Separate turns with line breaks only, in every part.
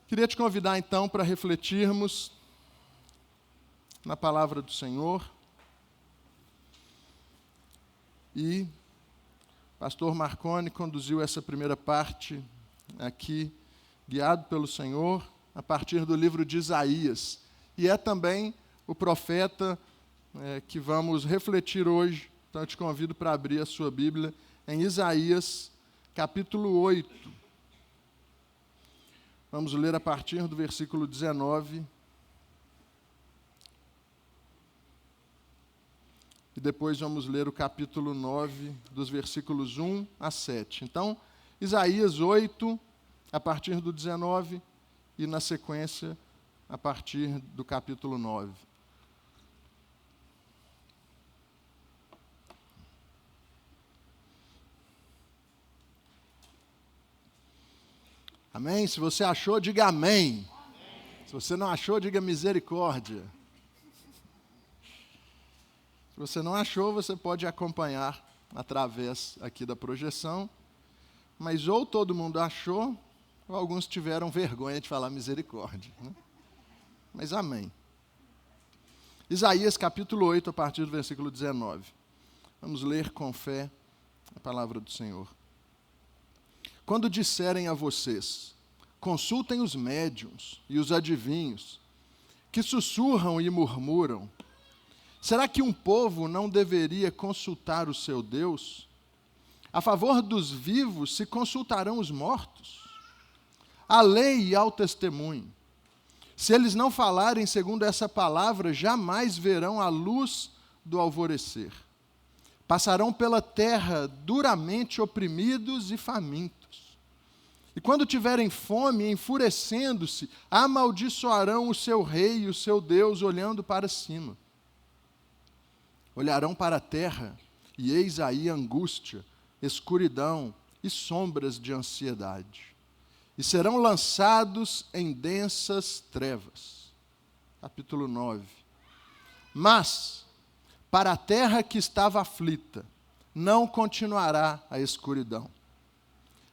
Queria te convidar então para refletirmos na palavra do Senhor. E o pastor Marconi conduziu essa primeira parte aqui, guiado pelo Senhor, a partir do livro de Isaías. E é também o profeta que vamos refletir hoje. Então eu te convido para abrir a sua Bíblia em Isaías, capítulo 8. Vamos ler a partir do versículo 19. E depois vamos ler o capítulo 9, dos versículos 1 a 7. Então, Isaías 8, a partir do 19, e na sequência, a partir do capítulo 9. Amém? Se você achou, diga amém. Se você não achou, diga misericórdia. Se você não achou, você pode acompanhar através aqui da projeção. Mas ou todo mundo achou, ou alguns tiveram vergonha de falar misericórdia, né? Mas amém. Isaías capítulo 8, a partir do versículo 19. Vamos ler com fé a palavra do Senhor. Quando disserem a vocês, consultem os médiuns e os adivinhos, que sussurram e murmuram, será que um povo não deveria consultar o seu Deus? A favor dos vivos se consultarão os mortos? À lei e ao testemunho. Se eles não falarem segundo essa palavra, jamais verão a luz do alvorecer. Passarão pela terra duramente oprimidos e famintos. E quando tiverem fome, enfurecendo-se, amaldiçoarão o seu rei e o seu Deus, olhando para cima. Olharão para a terra, e eis aí angústia, escuridão e sombras de ansiedade. E serão lançados em densas trevas. Capítulo 9. Mas, para a terra que estava aflita, não continuará a escuridão.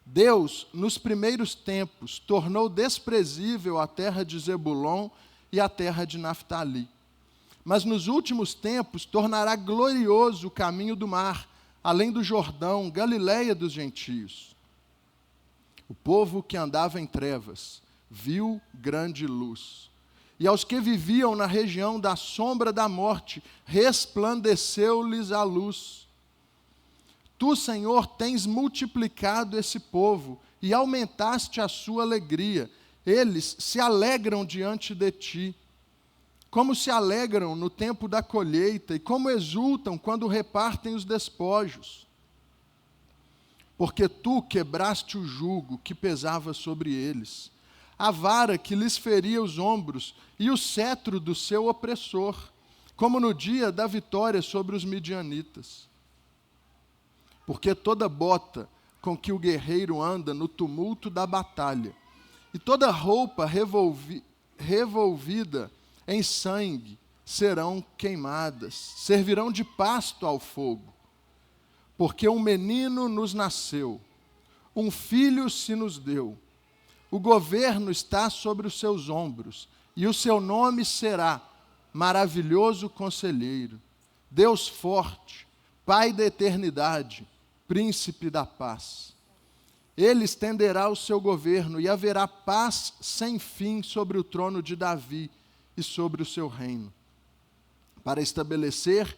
Deus, nos primeiros tempos, tornou desprezível a terra de Zebulon e a terra de Naftali. Mas nos últimos tempos tornará glorioso o caminho do mar, além do Jordão, Galileia dos gentios. O povo que andava em trevas viu grande luz. E aos que viviam na região da sombra da morte, resplandeceu-lhes a luz. Tu, Senhor, tens multiplicado esse povo e aumentaste a sua alegria. Eles se alegram diante de ti. Como se alegram no tempo da colheita e como exultam quando repartem os despojos. Porque tu quebraste o jugo que pesava sobre eles, a vara que lhes feria os ombros e o cetro do seu opressor, como no dia da vitória sobre os midianitas. Porque toda bota com que o guerreiro anda no tumulto da batalha, e toda roupa revolvida em sangue serão queimadas, servirão de pasto ao fogo. Porque um menino nos nasceu, um filho se nos deu, o governo está sobre os seus ombros, e o seu nome será Maravilhoso Conselheiro, Deus Forte, Pai da Eternidade, Príncipe da Paz. Ele estenderá o seu governo e haverá paz sem fim sobre o trono de Davi e sobre o seu reino, para estabelecer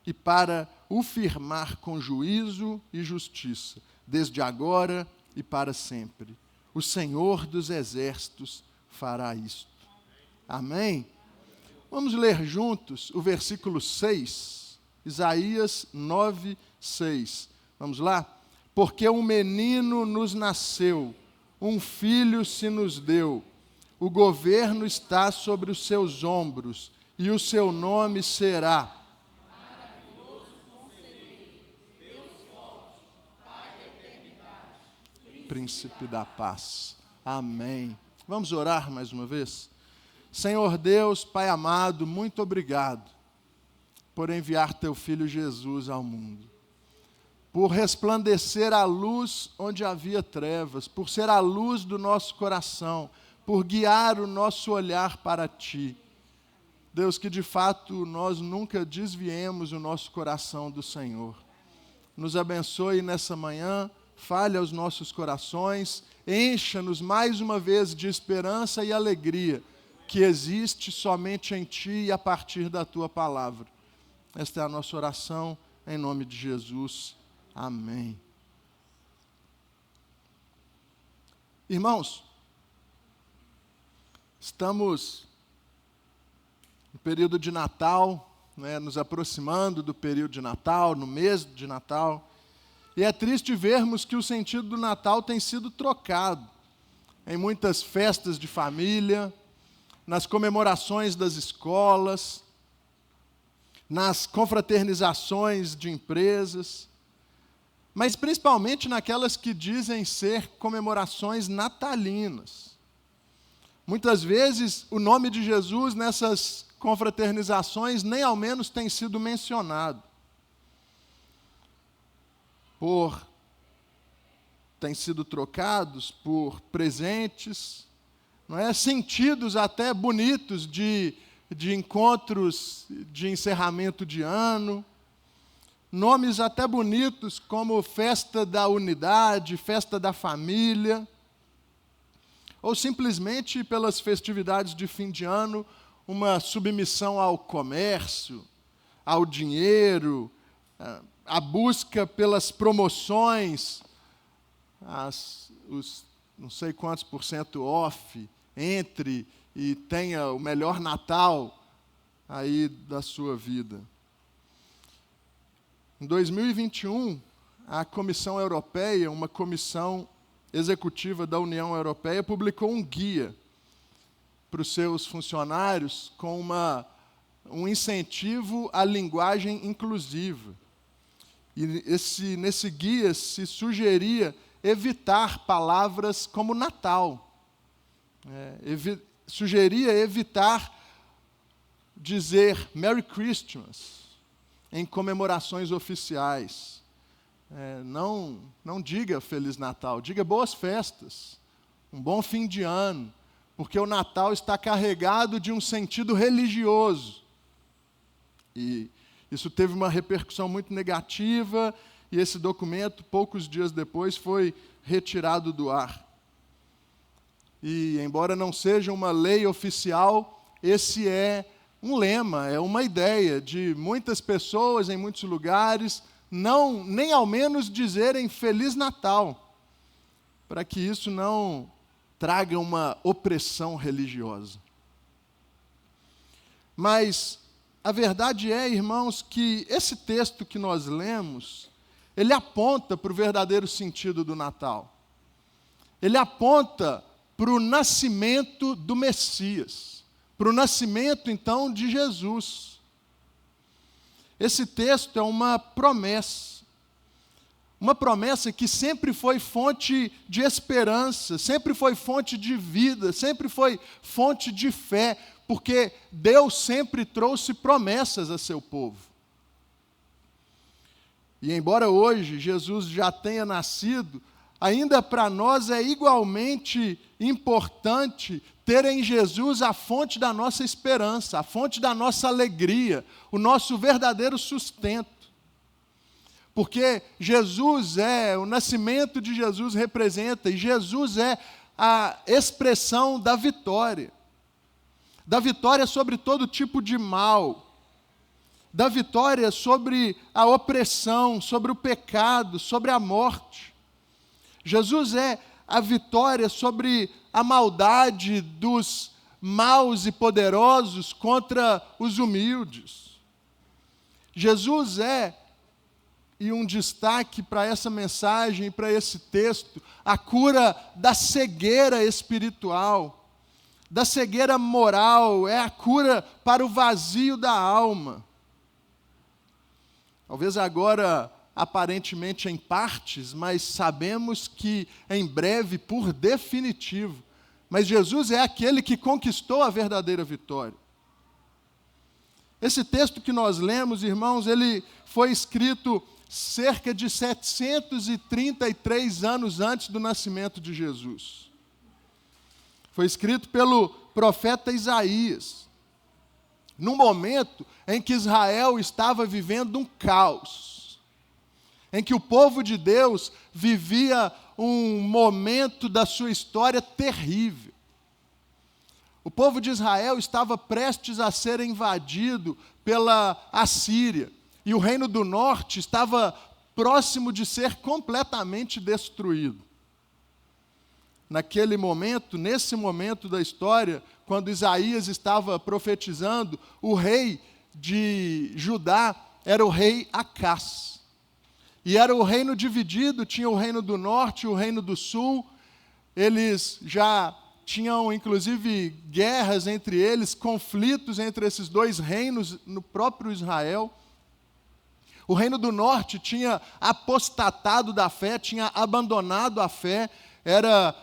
e para o firmar com juízo e justiça, desde agora e para sempre. O Senhor dos Exércitos fará isto. Amém? Vamos ler juntos o versículo 6, Isaías 9, 6. Vamos lá? Porque um menino nos nasceu, um filho se nos deu, o governo está sobre os seus ombros, e o seu nome será Maravilhoso Conselheiro, Deus Forte, Pai da Eternidade, Príncipe da Paz. Amém. Vamos orar mais uma vez? Senhor Deus, Pai amado, muito obrigado por enviar teu Filho Jesus ao mundo, por resplandecer a luz onde havia trevas, por ser a luz do nosso coração, por guiar o nosso olhar para Ti. Deus, que de fato nós nunca desviemos o nosso coração do Senhor. Nos abençoe nessa manhã, fale aos nossos corações, encha-nos mais uma vez de esperança e alegria que existe somente em Ti e a partir da Tua palavra. Esta é a nossa oração, em nome de Jesus. Amém. Irmãos, estamos no período de Natal, nos aproximando do período de Natal, no mês de Natal, e é triste vermos que o sentido do Natal tem sido trocado em muitas festas de família, nas comemorações das escolas, nas confraternizações de empresas, mas principalmente naquelas que dizem ser comemorações natalinas. Muitas vezes o nome de Jesus nessas confraternizações nem ao menos tem sido mencionado. Têm sido trocados por presentes, sentidos até bonitos de encontros de encerramento de ano, nomes até bonitos como festa da unidade, festa da família, ou simplesmente pelas festividades de fim de ano, uma submissão ao comércio, ao dinheiro, a busca pelas promoções, os não sei quantos % off, entre e tenha o melhor Natal aí da sua vida. Em 2021, a Comissão Europeia, uma comissão executiva da União Europeia, publicou um guia para os seus funcionários com um incentivo à linguagem inclusiva. E nesse guia se sugeria evitar palavras como Natal. Sugeria evitar dizer Merry Christmas em comemorações oficiais. Não diga Feliz Natal, diga boas festas, um bom fim de ano, porque o Natal está carregado de um sentido religioso. E isso teve uma repercussão muito negativa, e esse documento, poucos dias depois, foi retirado do ar. E, embora não seja uma lei oficial, esse é um lema, é uma ideia de muitas pessoas em muitos lugares, nem ao menos dizerem Feliz Natal, para que isso não traga uma opressão religiosa. Mas a verdade é, irmãos, que esse texto que nós lemos, ele aponta para o verdadeiro sentido do Natal. Ele aponta para o nascimento do Messias, para o nascimento, então, de Jesus. Esse texto é uma promessa que sempre foi fonte de esperança, sempre foi fonte de vida, sempre foi fonte de fé, porque Deus sempre trouxe promessas a seu povo. E embora hoje Jesus já tenha nascido, ainda para nós é igualmente importante ter em Jesus a fonte da nossa esperança, a fonte da nossa alegria, o nosso verdadeiro sustento. Porque o nascimento de Jesus representa, e Jesus é a expressão da vitória sobre todo tipo de mal, da vitória sobre a opressão, sobre o pecado, sobre a morte. Jesus é a vitória sobre a maldade dos maus e poderosos contra os humildes. Jesus e um destaque para essa mensagem, para esse texto, a cura da cegueira espiritual, da cegueira moral, é a cura para o vazio da alma. Talvez agora, aparentemente em partes, mas sabemos que em breve, por definitivo. Mas Jesus é aquele que conquistou a verdadeira vitória. Esse texto que nós lemos, irmãos, ele foi escrito cerca de 733 anos antes do nascimento de Jesus. Foi escrito pelo profeta Isaías, num momento em que Israel estava vivendo um caos, em que o povo de Deus vivia um momento da sua história terrível. O povo de Israel estava prestes a ser invadido pela Assíria, e o reino do norte estava próximo de ser completamente destruído. Naquele momento, nesse momento da história, quando Isaías estava profetizando, o rei de Judá era o rei Acás. E era o reino dividido, tinha o reino do norte e o reino do sul. Eles já tinham, inclusive, guerras entre eles, conflitos entre esses dois reinos no próprio Israel. O reino do norte tinha apostatado da fé, tinha abandonado a fé, era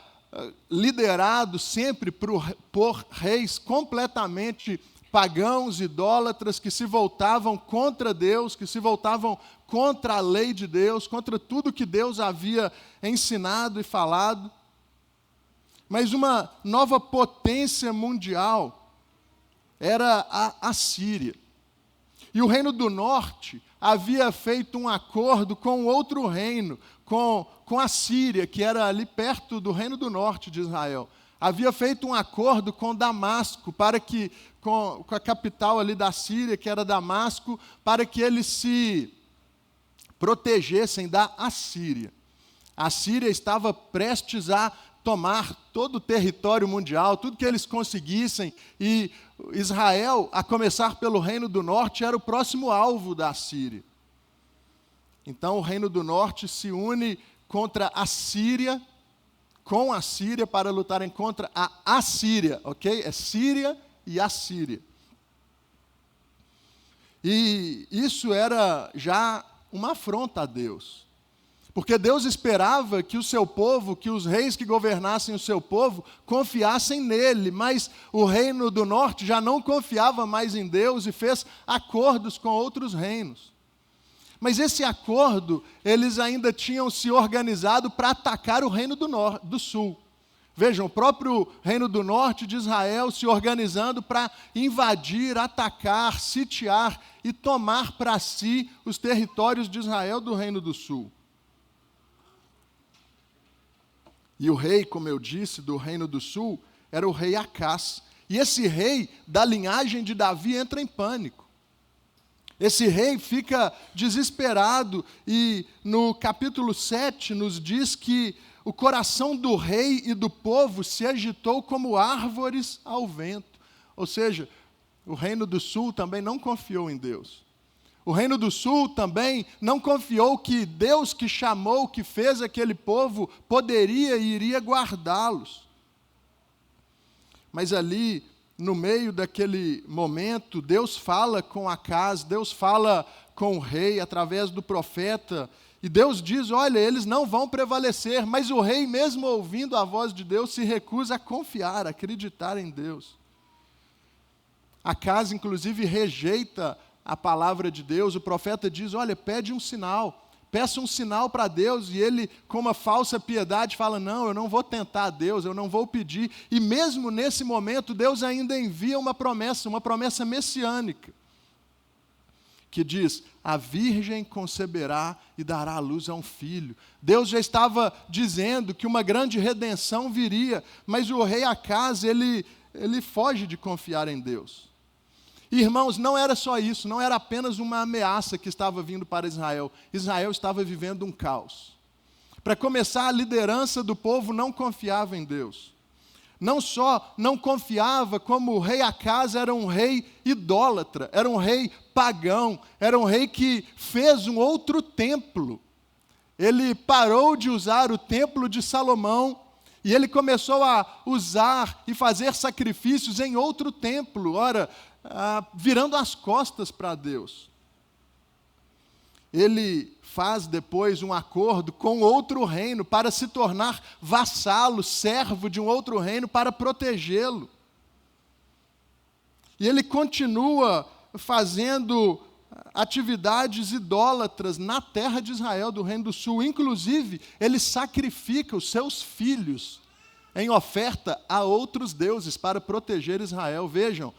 liderado sempre por reis completamente pagãos, idólatras, que se voltavam contra Deus, que se voltavam contra a lei de Deus, contra tudo que Deus havia ensinado e falado. Mas uma nova potência mundial era a Assíria. E o reino do norte havia feito um acordo com outro reino, com a Síria, que era ali perto do reino do norte de Israel. Havia feito um acordo com Damasco, para que, com a capital ali da Síria, que era Damasco, para que eles se protegessem da Assíria. A Síria estava prestes a tomar todo o território mundial, tudo que eles conseguissem, e Israel, a começar pelo reino do norte, era o próximo alvo da Síria. Então o reino do norte se une contra a Síria, com a Síria, para lutarem contra a Assíria, ok? É Síria e Assíria. E isso era já uma afronta a Deus. Porque Deus esperava que o seu povo, que os reis que governassem o seu povo, confiassem nele, mas o reino do norte já não confiava mais em Deus e fez acordos com outros reinos. Mas esse acordo, eles ainda tinham se organizado para atacar o reino do sul. Vejam, o próprio reino do norte de Israel se organizando para invadir, atacar, sitiar e tomar para si os territórios de Israel do reino do sul. E o rei, como eu disse, do reino do sul, era o rei Acás. E esse rei, da linhagem de Davi, entra em pânico. Esse rei fica desesperado e no capítulo 7 nos diz que o coração do rei e do povo se agitou como árvores ao vento. Ou seja, o reino do sul também não confiou em Deus. O reino do sul também não confiou que Deus que chamou, que fez aquele povo, poderia e iria guardá-los. Mas ali, no meio daquele momento, Deus fala com Acás, Deus fala com o rei através do profeta, e Deus diz, olha, eles não vão prevalecer, mas o rei, mesmo ouvindo a voz de Deus, se recusa a confiar, a acreditar em Deus. Acás, inclusive, rejeita a palavra de Deus, o profeta diz, olha, pede um sinal, peça um sinal para Deus, e ele, com uma falsa piedade, fala, não, eu não vou tentar a Deus, eu não vou pedir, e mesmo nesse momento, Deus ainda envia uma promessa messiânica, que diz, a virgem conceberá e dará à luz a um filho. Deus já estava dizendo que uma grande redenção viria, mas o rei Acás, ele foge de confiar em Deus. Irmãos, não era só isso, não era apenas uma ameaça que estava vindo para Israel. Israel estava vivendo um caos. Para começar, a liderança do povo não confiava em Deus. Não só não confiava, como o rei Acás era um rei idólatra, era um rei pagão, era um rei que fez um outro templo. Ele parou de usar o templo de Salomão e ele começou a usar e fazer sacrifícios em outro templo, ora, virando as costas para Deus. Ele faz depois um acordo com outro reino para se tornar vassalo, servo de um outro reino para protegê-lo. E ele continua fazendo atividades idólatras na terra de Israel, do reino do sul. Inclusive, ele sacrifica os seus filhos em oferta a outros deuses para proteger Israel. Vejam,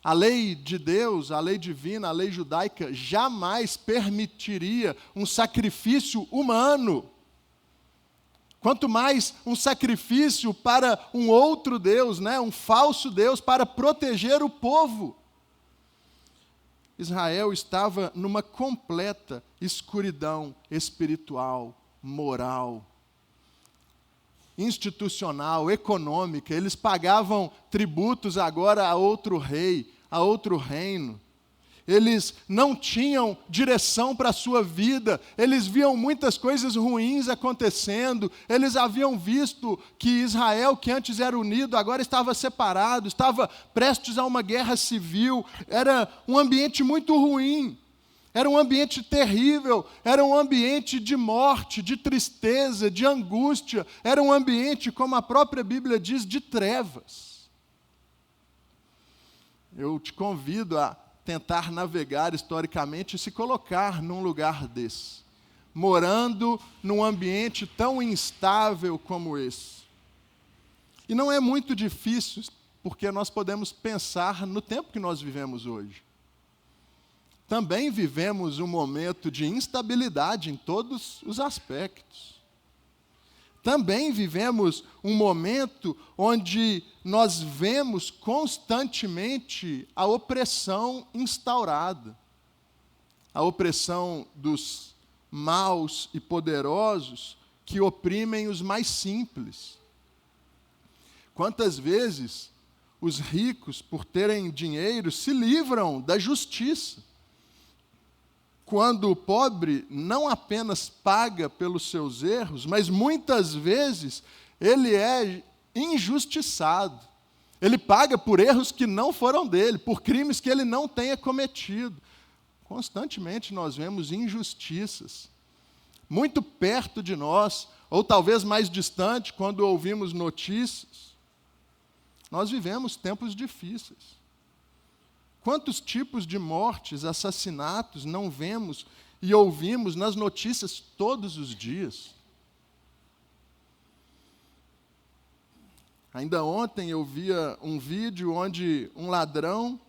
a lei de Deus, a lei divina, a lei judaica, jamais permitiria um sacrifício humano. Quanto mais um sacrifício para um outro Deus, um falso Deus, para proteger o povo. Israel estava numa completa escuridão espiritual, moral, institucional, econômica. Eles pagavam tributos agora a outro rei, a outro reino. Eles não tinham direção para a sua vida, eles viam muitas coisas ruins acontecendo, eles haviam visto que Israel, que antes era unido, agora estava separado, estava prestes a uma guerra civil, era um ambiente muito ruim, era um ambiente terrível, era um ambiente de morte, de tristeza, de angústia, era um ambiente, como a própria Bíblia diz, de trevas. Eu te convido a tentar navegar historicamente e se colocar num lugar desse, morando num ambiente tão instável como esse. E não é muito difícil, porque nós podemos pensar no tempo que nós vivemos hoje. Também vivemos um momento de instabilidade em todos os aspectos. Também vivemos um momento onde nós vemos constantemente a opressão instaurada. A opressão dos maus e poderosos que oprimem os mais simples. Quantas vezes os ricos, por terem dinheiro, se livram da justiça, quando o pobre não apenas paga pelos seus erros, mas muitas vezes ele é injustiçado. Ele paga por erros que não foram dele, por crimes que ele não tenha cometido. Constantemente nós vemos injustiças, muito perto de nós, ou talvez mais distante, quando ouvimos notícias. Nós vivemos tempos difíceis. Quantos tipos de mortes, assassinatos não vemos e ouvimos nas notícias todos os dias? Ainda ontem eu via um vídeo onde um ladrão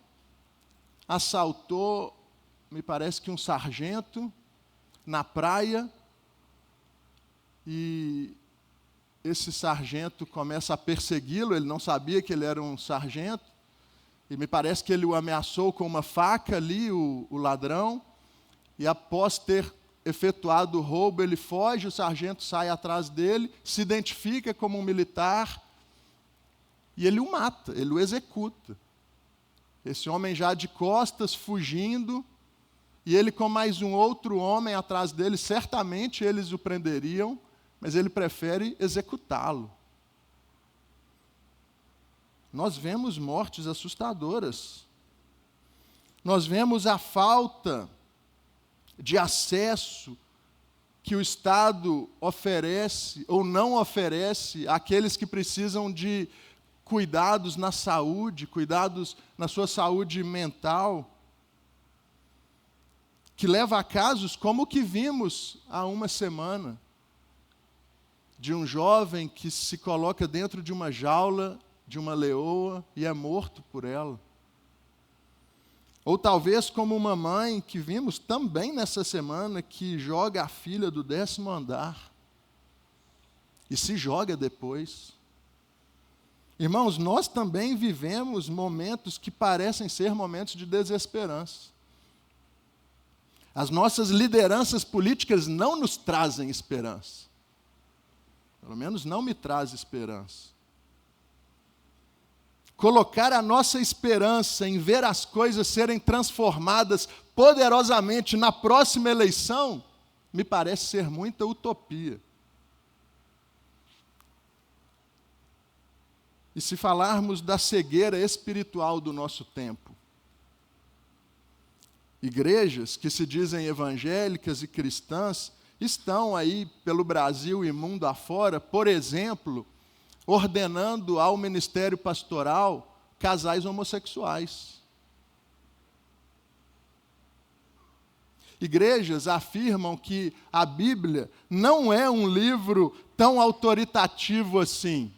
assaltou, me parece que um sargento, na praia, e esse sargento começa a persegui-lo, ele não sabia que ele era um sargento, e me parece que ele o ameaçou com uma faca ali, o ladrão, e após ter efetuado o roubo, ele foge, o sargento sai atrás dele, se identifica como um militar, e ele o mata, ele o executa. Esse homem já de costas, fugindo, e ele com mais um outro homem atrás dele, certamente eles o prenderiam, mas ele prefere executá-lo. Nós vemos mortes assustadoras. Nós vemos a falta de acesso que o Estado oferece ou não oferece àqueles que precisam de cuidados na saúde, cuidados na sua saúde mental, que leva a casos como o que vimos há uma semana, de um jovem que se coloca dentro de uma jaula de uma leoa e é morto por ela. Ou talvez como uma mãe que vimos também nessa semana, que joga a filha do 10º andar e se joga depois. Irmãos, nós também vivemos momentos que parecem ser momentos de desesperança. As nossas lideranças políticas não nos trazem esperança. Pelo menos não me traz esperança. Colocar a nossa esperança em ver as coisas serem transformadas poderosamente na próxima eleição, me parece ser muita utopia. E se falarmos da cegueira espiritual do nosso tempo, igrejas que se dizem evangélicas e cristãs estão aí pelo Brasil e mundo afora, por exemplo, ordenando ao ministério pastoral casais homossexuais. igrejas afirmam que a Bíblia não é um livro tão autoritativo assim.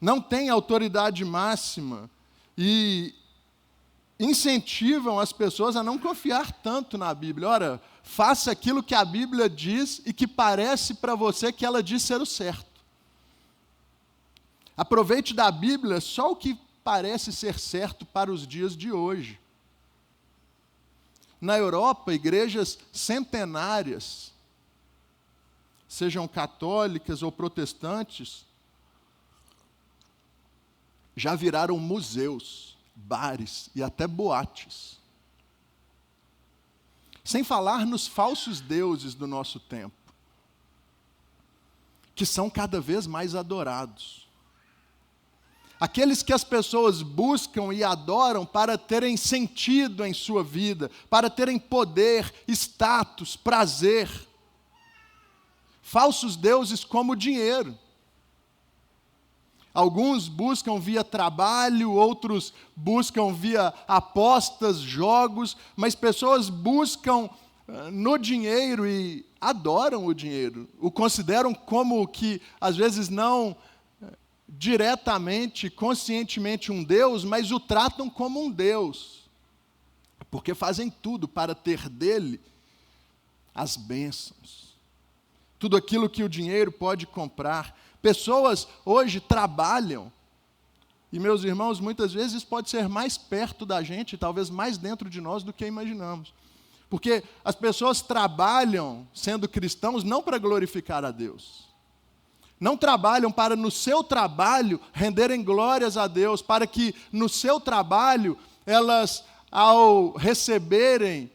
Não tem autoridade máxima e incentivam as pessoas a não confiar tanto na Bíblia. Ora, faça aquilo que a Bíblia diz e que parece para você que ela diz ser o certo. Aproveite da Bíblia só o que parece ser certo para os dias de hoje. Na Europa, igrejas centenárias, sejam católicas ou protestantes, já viraram museus, bares e até boates. Sem falar nos falsos deuses do nosso tempo, que são cada vez mais adorados. Aqueles que as pessoas buscam e adoram para terem sentido em sua vida, para terem poder, status, prazer. Falsos deuses como o dinheiro. Alguns buscam via trabalho, outros buscam via apostas, jogos, mas pessoas buscam no dinheiro e adoram o dinheiro. O consideram como que, às vezes, não diretamente, conscientemente um Deus, mas o tratam como um Deus, porque fazem tudo para ter dele as bênçãos, tudo aquilo que o dinheiro pode comprar. Pessoas hoje trabalham, e meus irmãos, muitas vezes pode ser mais perto da gente, talvez mais dentro de nós do que imaginamos, porque as pessoas trabalham, sendo cristãos, não para glorificar a Deus, não trabalham para no seu trabalho renderem glórias a Deus, para que no seu trabalho elas, ao receberem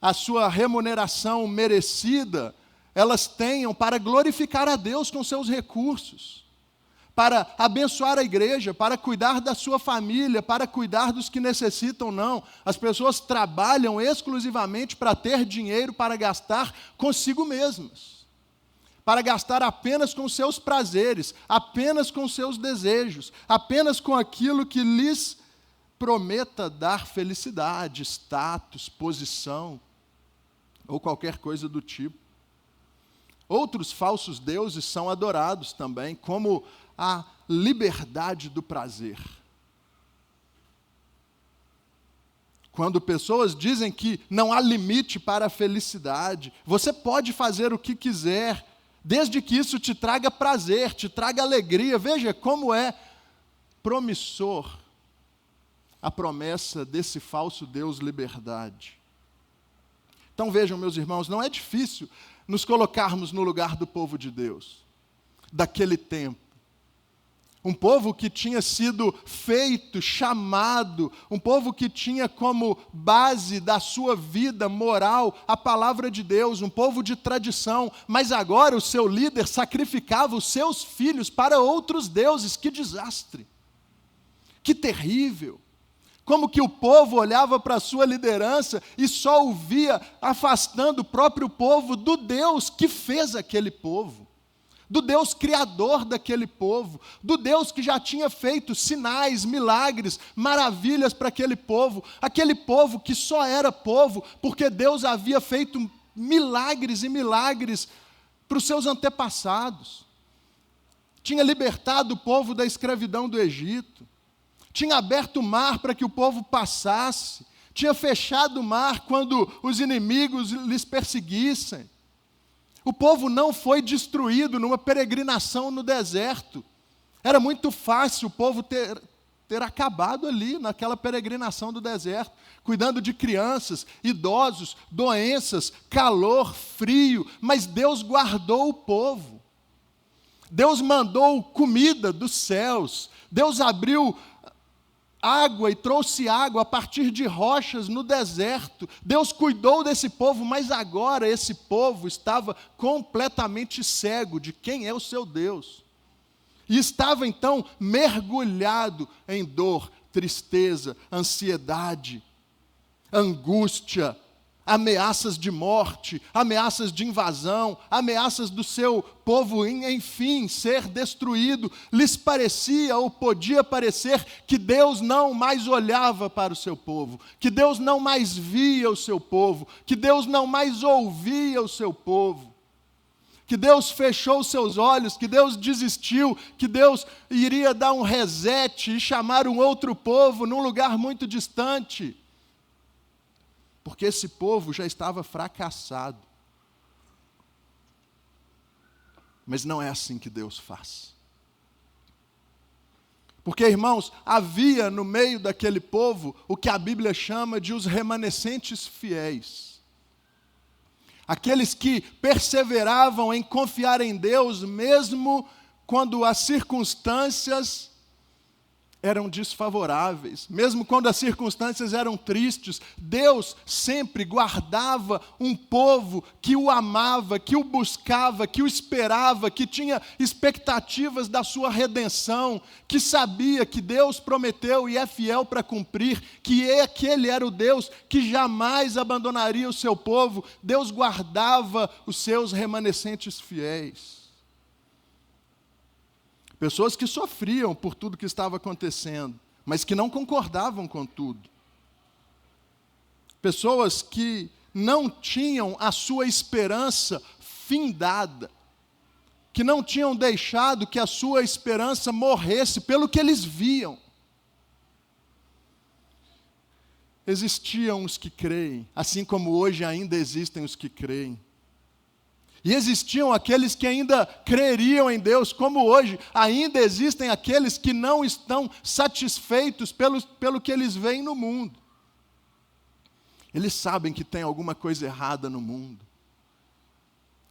a sua remuneração merecida, elas tenham para glorificar a Deus com seus recursos, para abençoar a igreja, para cuidar da sua família, para cuidar dos que necessitam, não. As pessoas trabalham exclusivamente para ter dinheiro para gastar consigo mesmas, para gastar apenas com seus prazeres, apenas com seus desejos, apenas com aquilo que lhes prometa dar felicidade, status, posição, ou qualquer coisa do tipo. Outros falsos deuses são adorados também, como a liberdade do prazer. Quando pessoas dizem que não há limite para a felicidade, você pode fazer o que quiser, desde que isso te traga prazer, te traga alegria. Veja como é promissor a promessa desse falso Deus liberdade. Então vejam, meus irmãos, não é difícil nos colocarmos no lugar do povo de Deus, daquele tempo. Um povo que tinha sido feito, chamado, um povo que tinha como base da sua vida moral a palavra de Deus, um povo de tradição, mas agora o seu líder sacrificava os seus filhos para outros deuses. Que desastre! Que terrível! Como que o povo olhava para a sua liderança e só o via afastando o próprio povo do Deus que fez aquele povo, do Deus criador daquele povo, do Deus que já tinha feito sinais, milagres, maravilhas para aquele povo que só era povo porque Deus havia feito milagres e milagres para os seus antepassados. Tinha libertado o povo da escravidão do Egito, tinha aberto o mar para que o povo passasse, tinha fechado o mar quando os inimigos lhes perseguissem. O povo não foi destruído numa peregrinação no deserto. Era muito fácil o povo ter acabado ali, naquela peregrinação do deserto, cuidando de crianças, idosos, doenças, calor, frio, mas Deus guardou o povo. Deus mandou comida dos céus, Deus abriu água e trouxe água a partir de rochas no deserto. Deus cuidou desse povo, mas agora esse povo estava completamente cego de quem é o seu Deus. E estava então mergulhado em dor, tristeza, ansiedade, angústia, ameaças de morte, ameaças de invasão, ameaças do seu povo, enfim, ser destruído, lhes parecia ou podia parecer que Deus não mais olhava para o seu povo, que Deus não mais via o seu povo, que Deus não mais ouvia o seu povo, que Deus fechou os seus olhos, que Deus desistiu, que Deus iria dar um reset e chamar um outro povo num lugar muito distante. Porque esse povo já estava fracassado. Mas não é assim que Deus faz. Porque, irmãos, havia no meio daquele povo o que a Bíblia chama de os remanescentes fiéis. Aqueles que perseveravam em confiar em Deus, mesmo quando as circunstâncias eram desfavoráveis, mesmo quando as circunstâncias eram tristes, Deus sempre guardava um povo que o amava, que o buscava, que o esperava, que tinha expectativas da sua redenção, que sabia que Deus prometeu e é fiel para cumprir, que aquele era o Deus que jamais abandonaria o seu povo. Deus guardava os seus remanescentes fiéis. Pessoas que sofriam por tudo que estava acontecendo, mas que não concordavam com tudo. Pessoas que não tinham a sua esperança findada, que não tinham deixado que a sua esperança morresse pelo que eles viam. Existiam os que creem, assim como hoje ainda existem os que creem. E existiam aqueles que ainda creriam em Deus, como hoje ainda existem aqueles que não estão satisfeitos pelo que eles veem no mundo. Eles sabem que tem alguma coisa errada no mundo.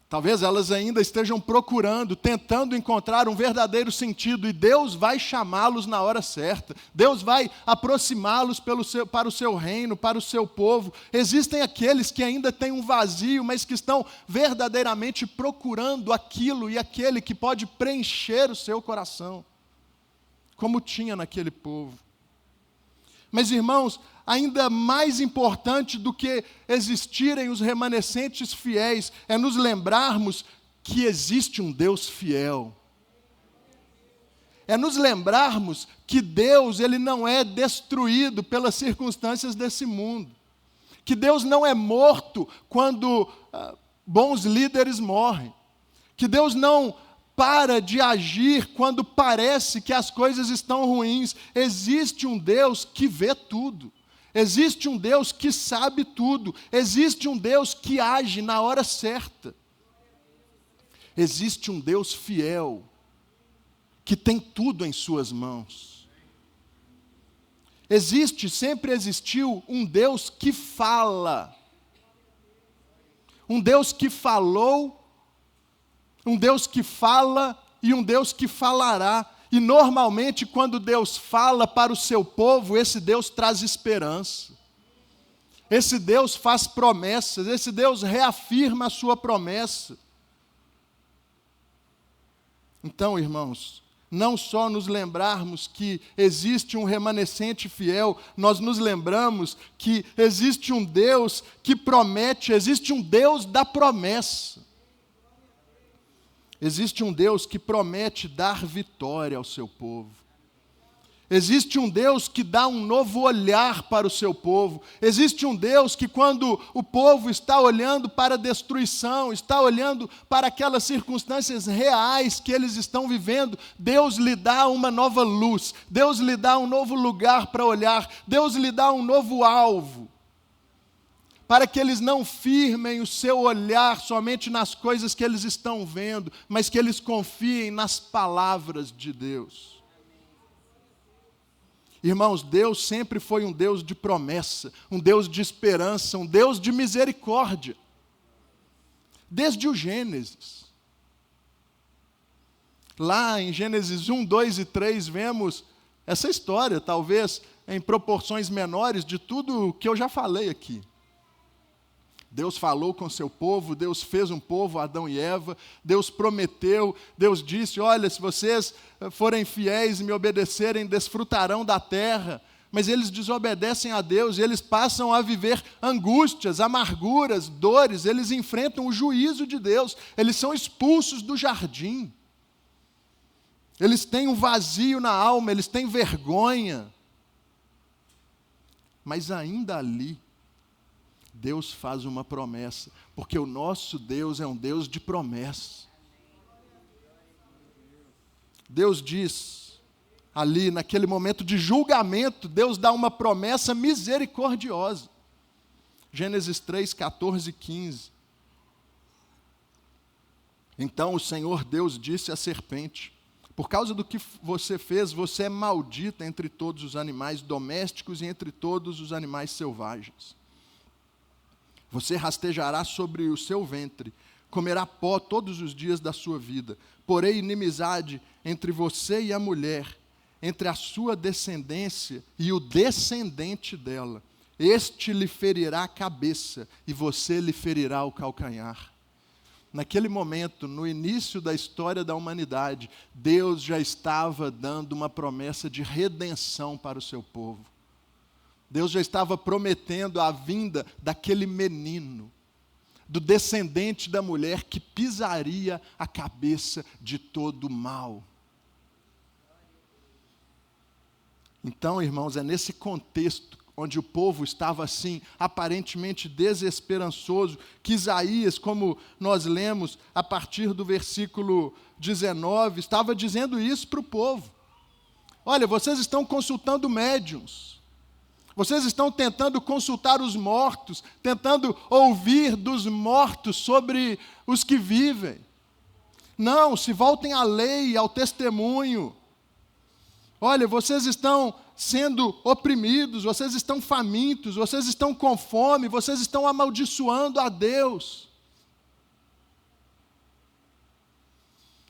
Talvez elas ainda estejam procurando, tentando encontrar um verdadeiro sentido, e Deus vai chamá-los na hora certa. Deus vai aproximá-los para o seu reino, para o seu povo. Existem aqueles que ainda têm um vazio, mas que estão verdadeiramente procurando aquilo e aquele que pode preencher o seu coração, como tinha naquele povo. Mas, irmãos, ainda mais importante do que existirem os remanescentes fiéis é nos lembrarmos que existe um Deus fiel. É nos lembrarmos que Deus, Ele não é destruído pelas circunstâncias desse mundo. Que Deus não é morto quando bons líderes morrem. Que Deus não para de agir quando parece que as coisas estão ruins. Existe um Deus que vê tudo. Existe um Deus que sabe tudo. Existe um Deus que age na hora certa. Existe um Deus fiel, que tem tudo em suas mãos. Sempre existiu um Deus que fala. Um Deus que falou, um Deus que fala e um Deus que falará. E normalmente quando Deus fala para o seu povo, esse Deus traz esperança. Esse Deus faz promessas, esse Deus reafirma a sua promessa. Então, irmãos, não só nos lembrarmos que existe um remanescente fiel, nós nos lembramos que existe um Deus que promete, existe um Deus da promessa. Existe um Deus que promete dar vitória ao seu povo. Existe um Deus que dá um novo olhar para o seu povo. Existe um Deus que, quando o povo está olhando para a destruição, está olhando para aquelas circunstâncias reais que eles estão vivendo, Deus lhe dá uma nova luz, Deus lhe dá um novo lugar para olhar, Deus lhe dá um novo alvo, para que eles não firmem o seu olhar somente nas coisas que eles estão vendo, mas que eles confiem nas palavras de Deus. Irmãos, Deus sempre foi um Deus de promessa, um Deus de esperança, um Deus de misericórdia. Desde o Gênesis. Lá em Gênesis 1, 2 e 3, vemos essa história, talvez em proporções menores, de tudo o que eu já falei aqui. Deus falou com seu povo, Deus fez um povo, Adão e Eva, Deus prometeu, Deus disse, olha, se vocês forem fiéis e me obedecerem, desfrutarão da terra. mas eles desobedecem a Deus, e eles passam a viver angústias, amarguras, dores, eles enfrentam o juízo de Deus, eles são expulsos do jardim. Eles têm um vazio na alma, eles têm vergonha. Mas ainda ali, Deus faz uma promessa, porque o nosso Deus é um Deus de promessa. Deus diz, ali naquele momento de julgamento, Deus dá uma promessa misericordiosa. Gênesis 3, 14 e 15. Então o Senhor Deus disse à serpente: por causa do que você fez, você é maldita entre todos os animais domésticos e entre todos os animais selvagens. Você rastejará sobre o seu ventre, comerá pó todos os dias da sua vida. Porém, inimizade entre você e a mulher, entre a sua descendência e o descendente dela. Este lhe ferirá a cabeça e você lhe ferirá o calcanhar. Naquele momento, no início da história da humanidade, Deus já estava dando uma promessa de redenção para o seu povo. Deus já estava prometendo a vinda daquele menino, do descendente da mulher que pisaria a cabeça de todo o mal. Então, irmãos, é nesse contexto onde o povo estava assim, aparentemente desesperançoso, que Isaías, como nós lemos a partir do versículo 19, estava dizendo isso para o povo. Olha, vocês estão consultando médiuns, vocês estão tentando consultar os mortos, tentando ouvir dos mortos sobre os que vivem. Não, se voltem à lei, ao testemunho. Olha, vocês estão sendo oprimidos, vocês estão famintos, vocês estão com fome, vocês estão amaldiçoando a Deus.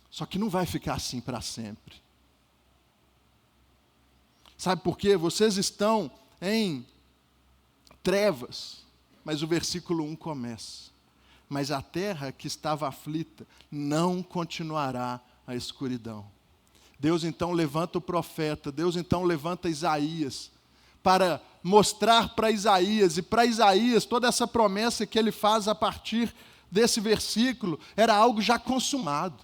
Só que não vai ficar assim para sempre. Sabe por quê? Vocês estão em trevas, mas o versículo 1 começa: mas a terra que estava aflita não continuará a escuridão. Deus então levanta o profeta, Deus então levanta Isaías, para mostrar para Isaías, e para Isaías toda essa promessa que ele faz a partir desse versículo, era algo já consumado.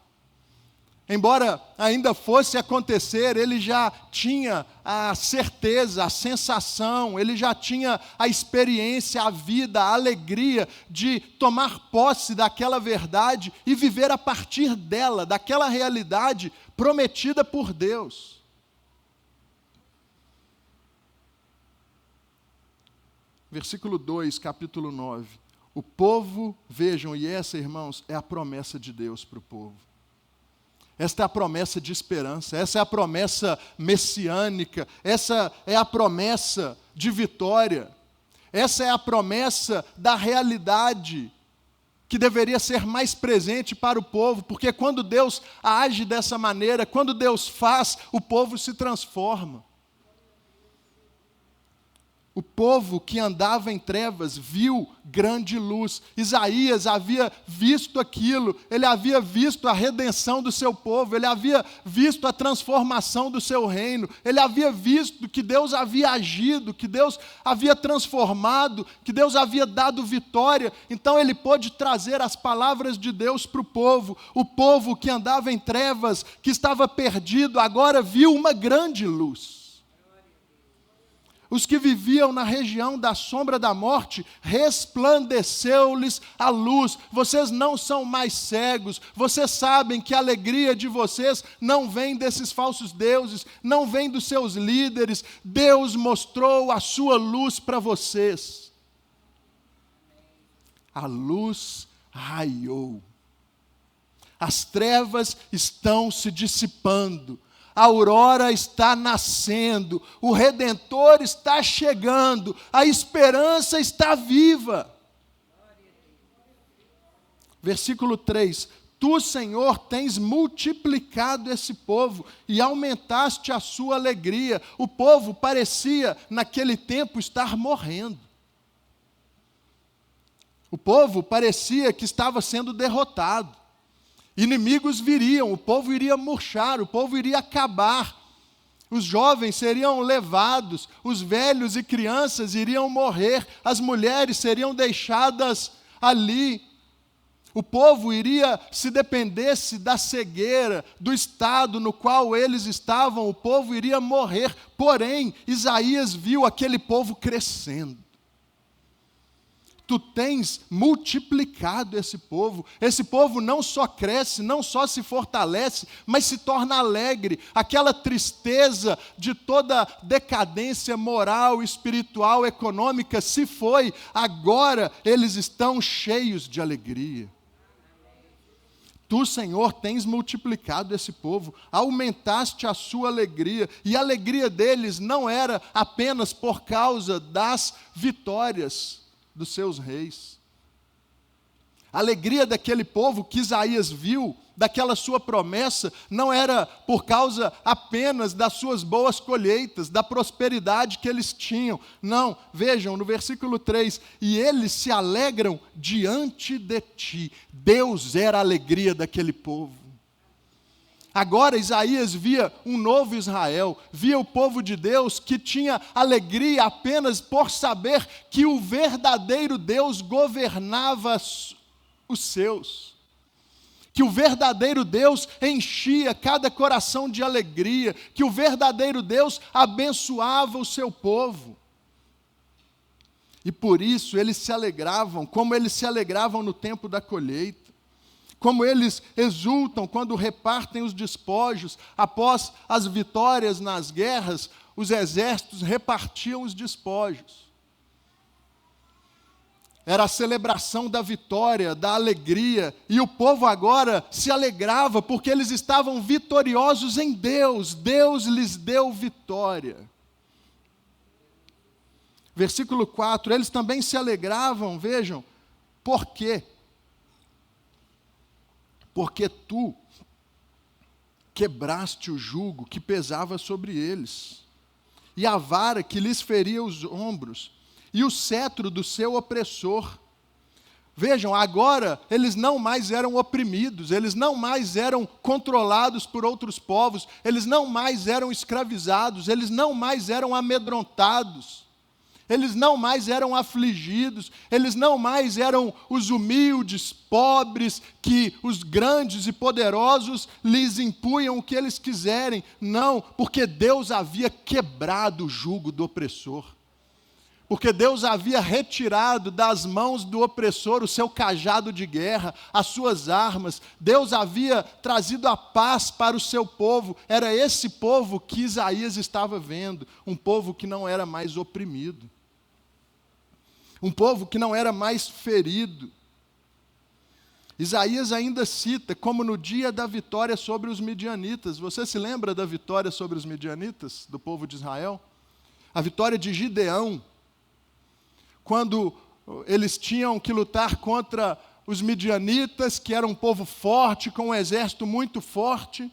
Embora ainda fosse acontecer, ele já tinha a certeza, a sensação, ele já tinha a experiência, a vida, a alegria de tomar posse daquela verdade e viver a partir dela, daquela realidade prometida por Deus. Versículo 2, capítulo 9. O povo, vejam, e essa, irmãos, é a promessa de Deus para o povo. Esta é a promessa de esperança, essa é a promessa messiânica, essa é a promessa de vitória, essa é a promessa da realidade que deveria ser mais presente para o povo, porque quando Deus age dessa maneira, quando Deus faz, o povo se transforma. O povo que andava em trevas viu grande luz. Isaías havia visto aquilo, ele havia visto a redenção do seu povo, ele havia visto a transformação do seu reino, ele havia visto que Deus havia agido, que Deus havia transformado, que Deus havia dado vitória. Então ele pôde trazer as palavras de Deus para o povo que andava em trevas, que estava perdido, agora viu uma grande luz. Os que viviam na região da sombra da morte, resplandeceu-lhes a luz. Vocês não são mais cegos. Vocês sabem que a alegria de vocês não vem desses falsos deuses, não vem dos seus líderes. Deus mostrou a sua luz para vocês. A luz raiou. As trevas estão se dissipando. A aurora está nascendo, o Redentor está chegando, a esperança está viva. Versículo 3: Tu, Senhor, tens multiplicado esse povo e aumentaste a sua alegria. O povo parecia, naquele tempo, estar morrendo. O povo parecia que estava sendo derrotado. Inimigos viriam, o povo iria murchar, o povo iria acabar. Os jovens seriam levados, os velhos e crianças iriam morrer, as mulheres seriam deixadas ali. O povo iria, se dependesse da cegueira, do estado no qual eles estavam, o povo iria morrer. Porém, Isaías viu aquele povo crescendo. Tu tens multiplicado esse povo. Esse povo não só cresce, não só se fortalece, mas se torna alegre. Aquela tristeza de toda decadência moral, espiritual, econômica se foi. Agora eles estão cheios de alegria. Tu, Senhor, tens multiplicado esse povo, aumentaste a sua alegria, e a alegria deles não era apenas por causa das vitórias dos seus reis. A alegria daquele povo que Isaías viu, daquela sua promessa, não era por causa apenas das suas boas colheitas, da prosperidade que eles tinham. Não, vejam no versículo 3, e eles se alegram diante de ti. Deus era a alegria daquele povo. Agora Isaías via um novo Israel, via o povo de Deus que tinha alegria apenas por saber que o verdadeiro Deus governava os seus. Que o verdadeiro Deus enchia cada coração de alegria, que o verdadeiro Deus abençoava o seu povo. E por isso eles se alegravam, como eles se alegravam no tempo da colheita. Como eles exultam quando repartem os despojos, após as vitórias nas guerras, os exércitos repartiam os despojos. Era a celebração da vitória, da alegria, e o povo agora se alegrava porque eles estavam vitoriosos em Deus. Deus lhes deu vitória. Versículo 4, eles também se alegravam, vejam, por quê? Porque tu quebraste o jugo que pesava sobre eles, e a vara que lhes feria os ombros, e o cetro do seu opressor. Vejam, agora eles não mais eram oprimidos, eles não mais eram controlados por outros povos, eles não mais eram escravizados, eles não mais eram amedrontados. Eles não mais eram afligidos, eles não mais eram os humildes, pobres, que os grandes e poderosos lhes impunham o que eles quiserem. Não, porque Deus havia quebrado o jugo do opressor. Porque Deus havia retirado das mãos do opressor o seu cajado de guerra, as suas armas. Deus havia trazido a paz para o seu povo. Era esse povo que Isaías estava vendo, um povo que não era mais oprimido. Um povo que não era mais ferido. Isaías ainda cita, como no dia da vitória sobre os midianitas. Você se lembra da vitória sobre os midianitas, do povo de Israel? A vitória de Gideão, quando eles tinham que lutar contra os midianitas, que era um povo forte, com um exército muito forte.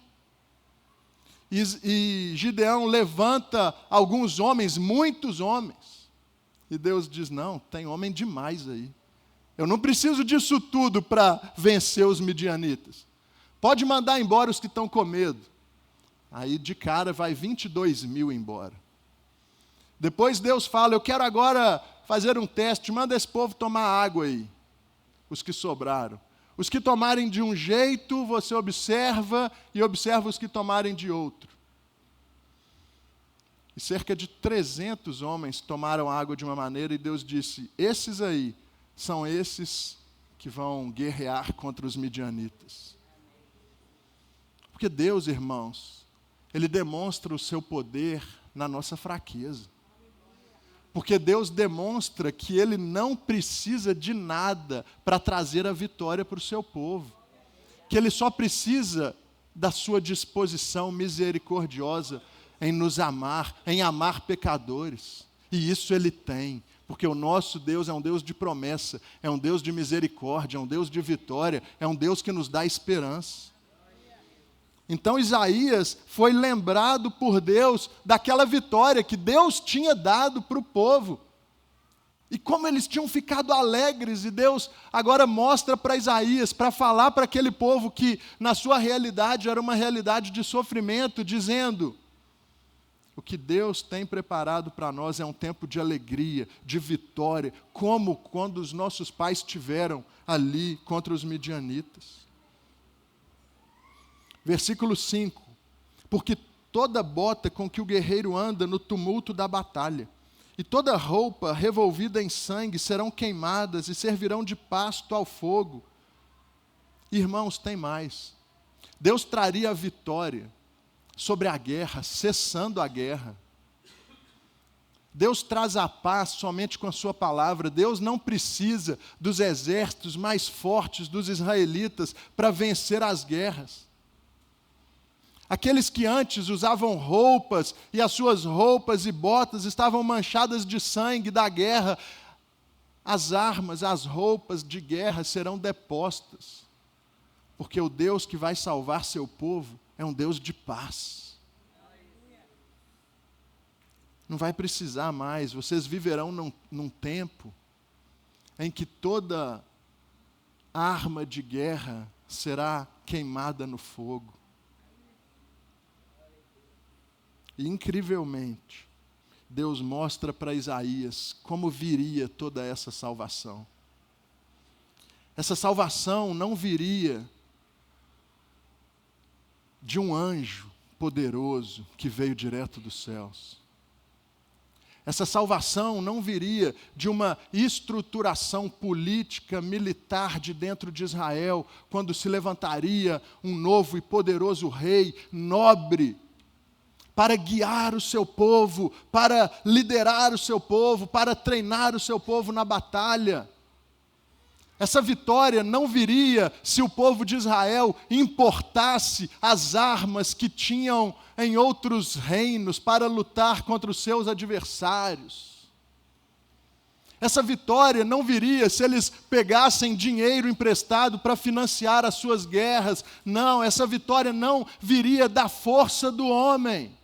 E Gideão levanta alguns homens, muitos homens. E Deus diz, não, tem homem demais aí. Eu não preciso disso tudo para vencer os midianitas. Pode mandar embora os que estão com medo. Aí de cara vai 22 mil embora. Depois Deus fala, eu quero agora fazer um teste, manda esse povo tomar água aí. Os que sobraram. Os que tomarem de um jeito, você observa, e observa os que tomarem de outro. E cerca de 300 homens tomaram água de uma maneira, e Deus disse, esses aí são esses que vão guerrear contra os midianitas. Porque Deus, irmãos, Ele demonstra o seu poder na nossa fraqueza. Porque Deus demonstra que Ele não precisa de nada para trazer a vitória para o seu povo. Que Ele só precisa da sua disposição misericordiosa em nos amar, em amar pecadores. E isso Ele tem, porque o nosso Deus é um Deus de promessa, é um Deus de misericórdia, é um Deus de vitória, é um Deus que nos dá esperança. Então Isaías foi lembrado por Deus daquela vitória que Deus tinha dado para o povo. E como eles tinham ficado alegres, e Deus agora mostra para Isaías, para falar para aquele povo que na sua realidade era uma realidade de sofrimento, dizendo, que Deus tem preparado para nós é um tempo de alegria, de vitória, como quando os nossos pais tiveram ali contra os midianitas. Versículo 5: porque toda bota com que o guerreiro anda no tumulto da batalha, e toda roupa revolvida em sangue serão queimadas e servirão de pasto ao fogo. Irmãos, tem mais. Deus traria a vitória sobre a guerra, cessando a guerra. Deus traz a paz somente com a sua palavra. Deus não precisa dos exércitos mais fortes dos israelitas para vencer as guerras. Aqueles que antes usavam roupas, e as suas roupas e botas estavam manchadas de sangue da guerra, as armas, as roupas de guerra serão depostas, porque o Deus que vai salvar seu povo é um Deus de paz. Não vai precisar mais, vocês viverão num tempo em que toda arma de guerra será queimada no fogo. E incrivelmente, Deus mostra para Isaías como viria toda essa salvação. Essa salvação não viria de um anjo poderoso que veio direto dos céus. Essa salvação não viria de uma estruturação política, militar de dentro de Israel, quando se levantaria um novo e poderoso rei, nobre, para guiar o seu povo, para liderar o seu povo, para treinar o seu povo na batalha. Essa vitória não viria se o povo de Israel importasse as armas que tinham em outros reinos para lutar contra os seus adversários. Essa vitória não viria se eles pegassem dinheiro emprestado para financiar as suas guerras. Não, essa vitória não viria da força do homem.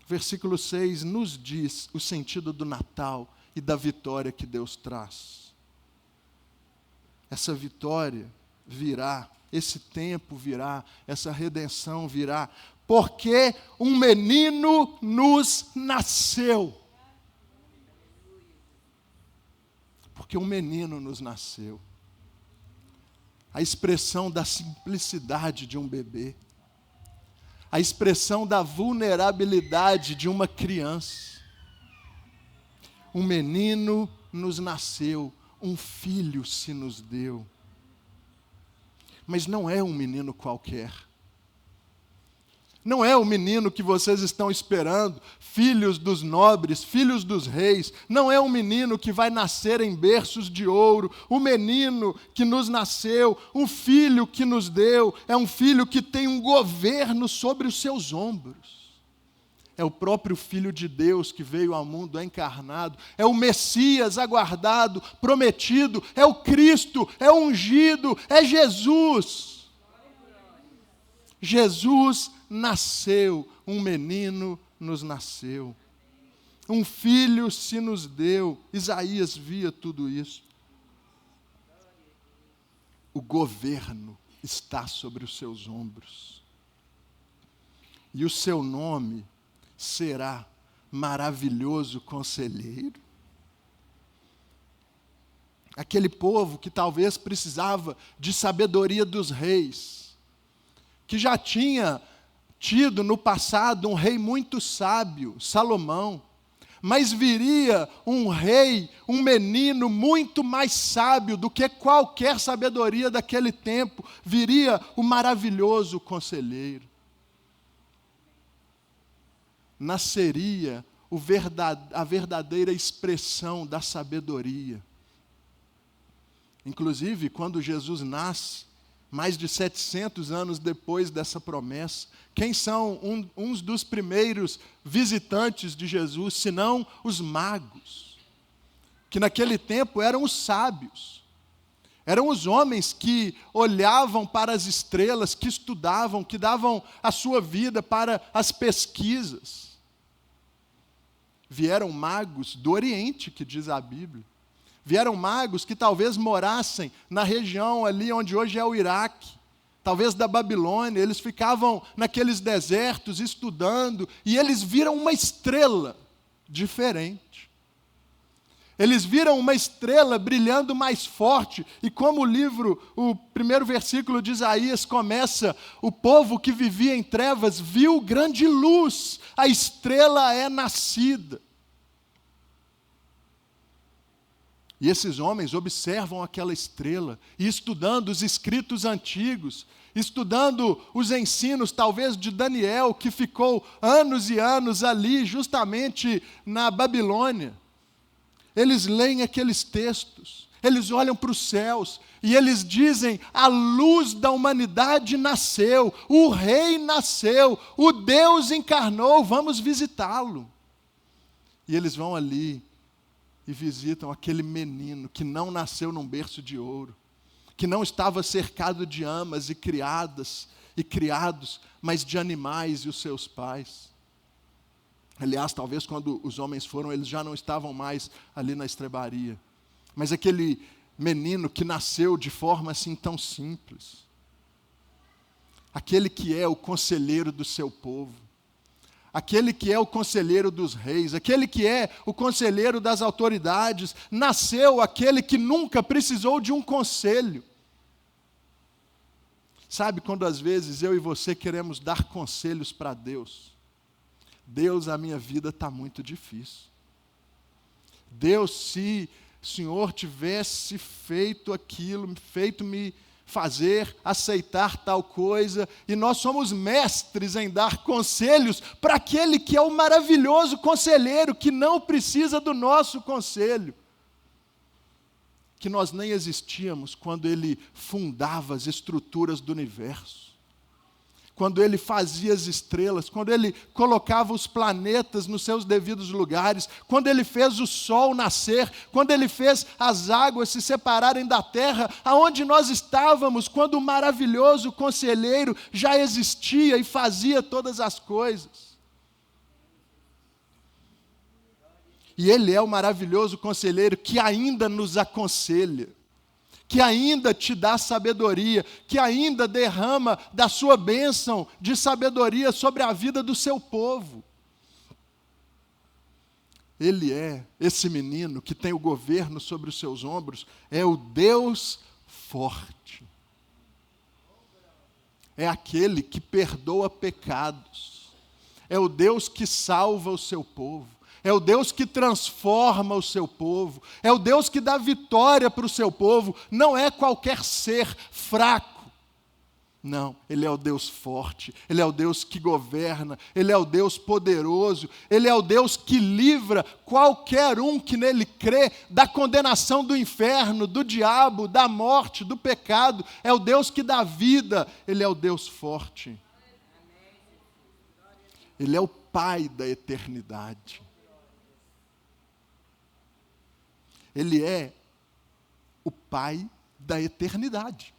Versículo 6 nos diz o sentido do Natal e da vitória que Deus traz. Essa vitória virá, esse tempo virá, essa redenção virá, porque um menino nos nasceu. Porque um menino nos nasceu. A expressão da simplicidade de um bebê. A expressão da vulnerabilidade de uma criança. Um menino nos nasceu, um filho se nos deu. Mas não é um menino qualquer. Não é o menino que vocês estão esperando, filhos dos nobres, filhos dos reis. Não é um menino que vai nascer em berços de ouro. O menino que nos nasceu, um filho que nos deu, é um filho que tem um governo sobre os seus ombros. É o próprio Filho de Deus que veio ao mundo encarnado. É o Messias aguardado, prometido. É o Cristo, é o ungido, é Jesus. Jesus nasceu, um menino nos nasceu. Um filho se nos deu. Isaías via tudo isso. O governo está sobre os seus ombros. E o seu nome será Maravilhoso Conselheiro. Aquele povo que talvez precisava de sabedoria dos reis, que já tinha tido no passado um rei muito sábio, Salomão, mas viria um rei, um menino muito mais sábio do que qualquer sabedoria daquele tempo, viria o Maravilhoso Conselheiro. Nasceria a verdadeira expressão da sabedoria. Inclusive, quando Jesus nasce, mais de 700 anos depois dessa promessa, quem são uns dos primeiros visitantes de Jesus, senão os magos, que naquele tempo eram os sábios, eram os homens que olhavam para as estrelas, que estudavam, que davam a sua vida para as pesquisas. Vieram magos do Oriente, que diz a Bíblia. Vieram magos que talvez morassem na região ali onde hoje é o Iraque, talvez da Babilônia, eles ficavam naqueles desertos estudando, e eles viram uma estrela diferente. Eles viram uma estrela brilhando mais forte, e como o primeiro versículo de Isaías começa, o povo que vivia em trevas viu grande luz, a estrela é nascida. E esses homens observam aquela estrela, e estudando os escritos antigos, estudando os ensinos, talvez de Daniel, que ficou anos e anos ali, justamente na Babilônia. Eles leem aqueles textos, eles olham para os céus, e eles dizem, a luz da humanidade nasceu, o rei nasceu, o Deus encarnou, vamos visitá-lo. E eles vão ali, e visitam aquele menino que não nasceu num berço de ouro, que não estava cercado de amas e criadas e criados, mas de animais e os seus pais. Aliás, talvez quando os homens foram, eles já não estavam mais ali na estrebaria. Mas aquele menino que nasceu de forma assim tão simples, aquele que é o conselheiro do seu povo, aquele que é o conselheiro dos reis, aquele que é o conselheiro das autoridades, nasceu aquele que nunca precisou de um conselho. Sabe quando às vezes eu e você queremos dar conselhos para Deus? Deus, a minha vida está muito difícil. Deus, se o Senhor tivesse feito aquilo, feito me fazer, aceitar tal coisa, e nós somos mestres em dar conselhos para aquele que é o maravilhoso conselheiro, que não precisa do nosso conselho, que nós nem existíamos quando Ele fundava as estruturas do universo, quando Ele fazia as estrelas, quando Ele colocava os planetas nos seus devidos lugares, quando Ele fez o sol nascer, quando Ele fez as águas se separarem da terra, aonde nós estávamos, quando o maravilhoso conselheiro já existia e fazia todas as coisas. E Ele é o maravilhoso conselheiro que ainda nos aconselha, que ainda te dá sabedoria, que ainda derrama da sua bênção de sabedoria sobre a vida do seu povo. Ele é esse menino que tem o governo sobre os seus ombros, é o Deus forte. É aquele que perdoa pecados, é o Deus que salva o seu povo. É o Deus que transforma o seu povo, é o Deus que dá vitória para o seu povo, não é qualquer ser fraco. Não, Ele é o Deus forte, Ele é o Deus que governa, Ele é o Deus poderoso, Ele é o Deus que livra qualquer um que nele crê da condenação do inferno, do diabo, da morte, do pecado. É o Deus que dá vida, Ele é o Deus forte. Ele é o Pai da eternidade. Ele é o Pai da eternidade.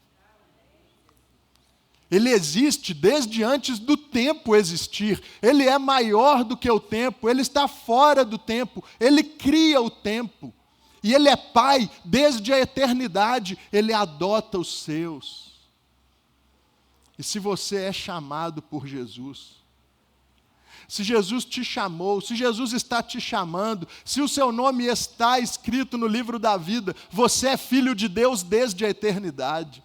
Ele existe desde antes do tempo existir. Ele é maior do que o tempo, Ele está fora do tempo, Ele cria o tempo. E Ele é Pai desde a eternidade, Ele adota os seus. E se você é chamado por Jesus, se Jesus te chamou, se Jesus está te chamando, se o seu nome está escrito no livro da vida, você é filho de Deus desde a eternidade.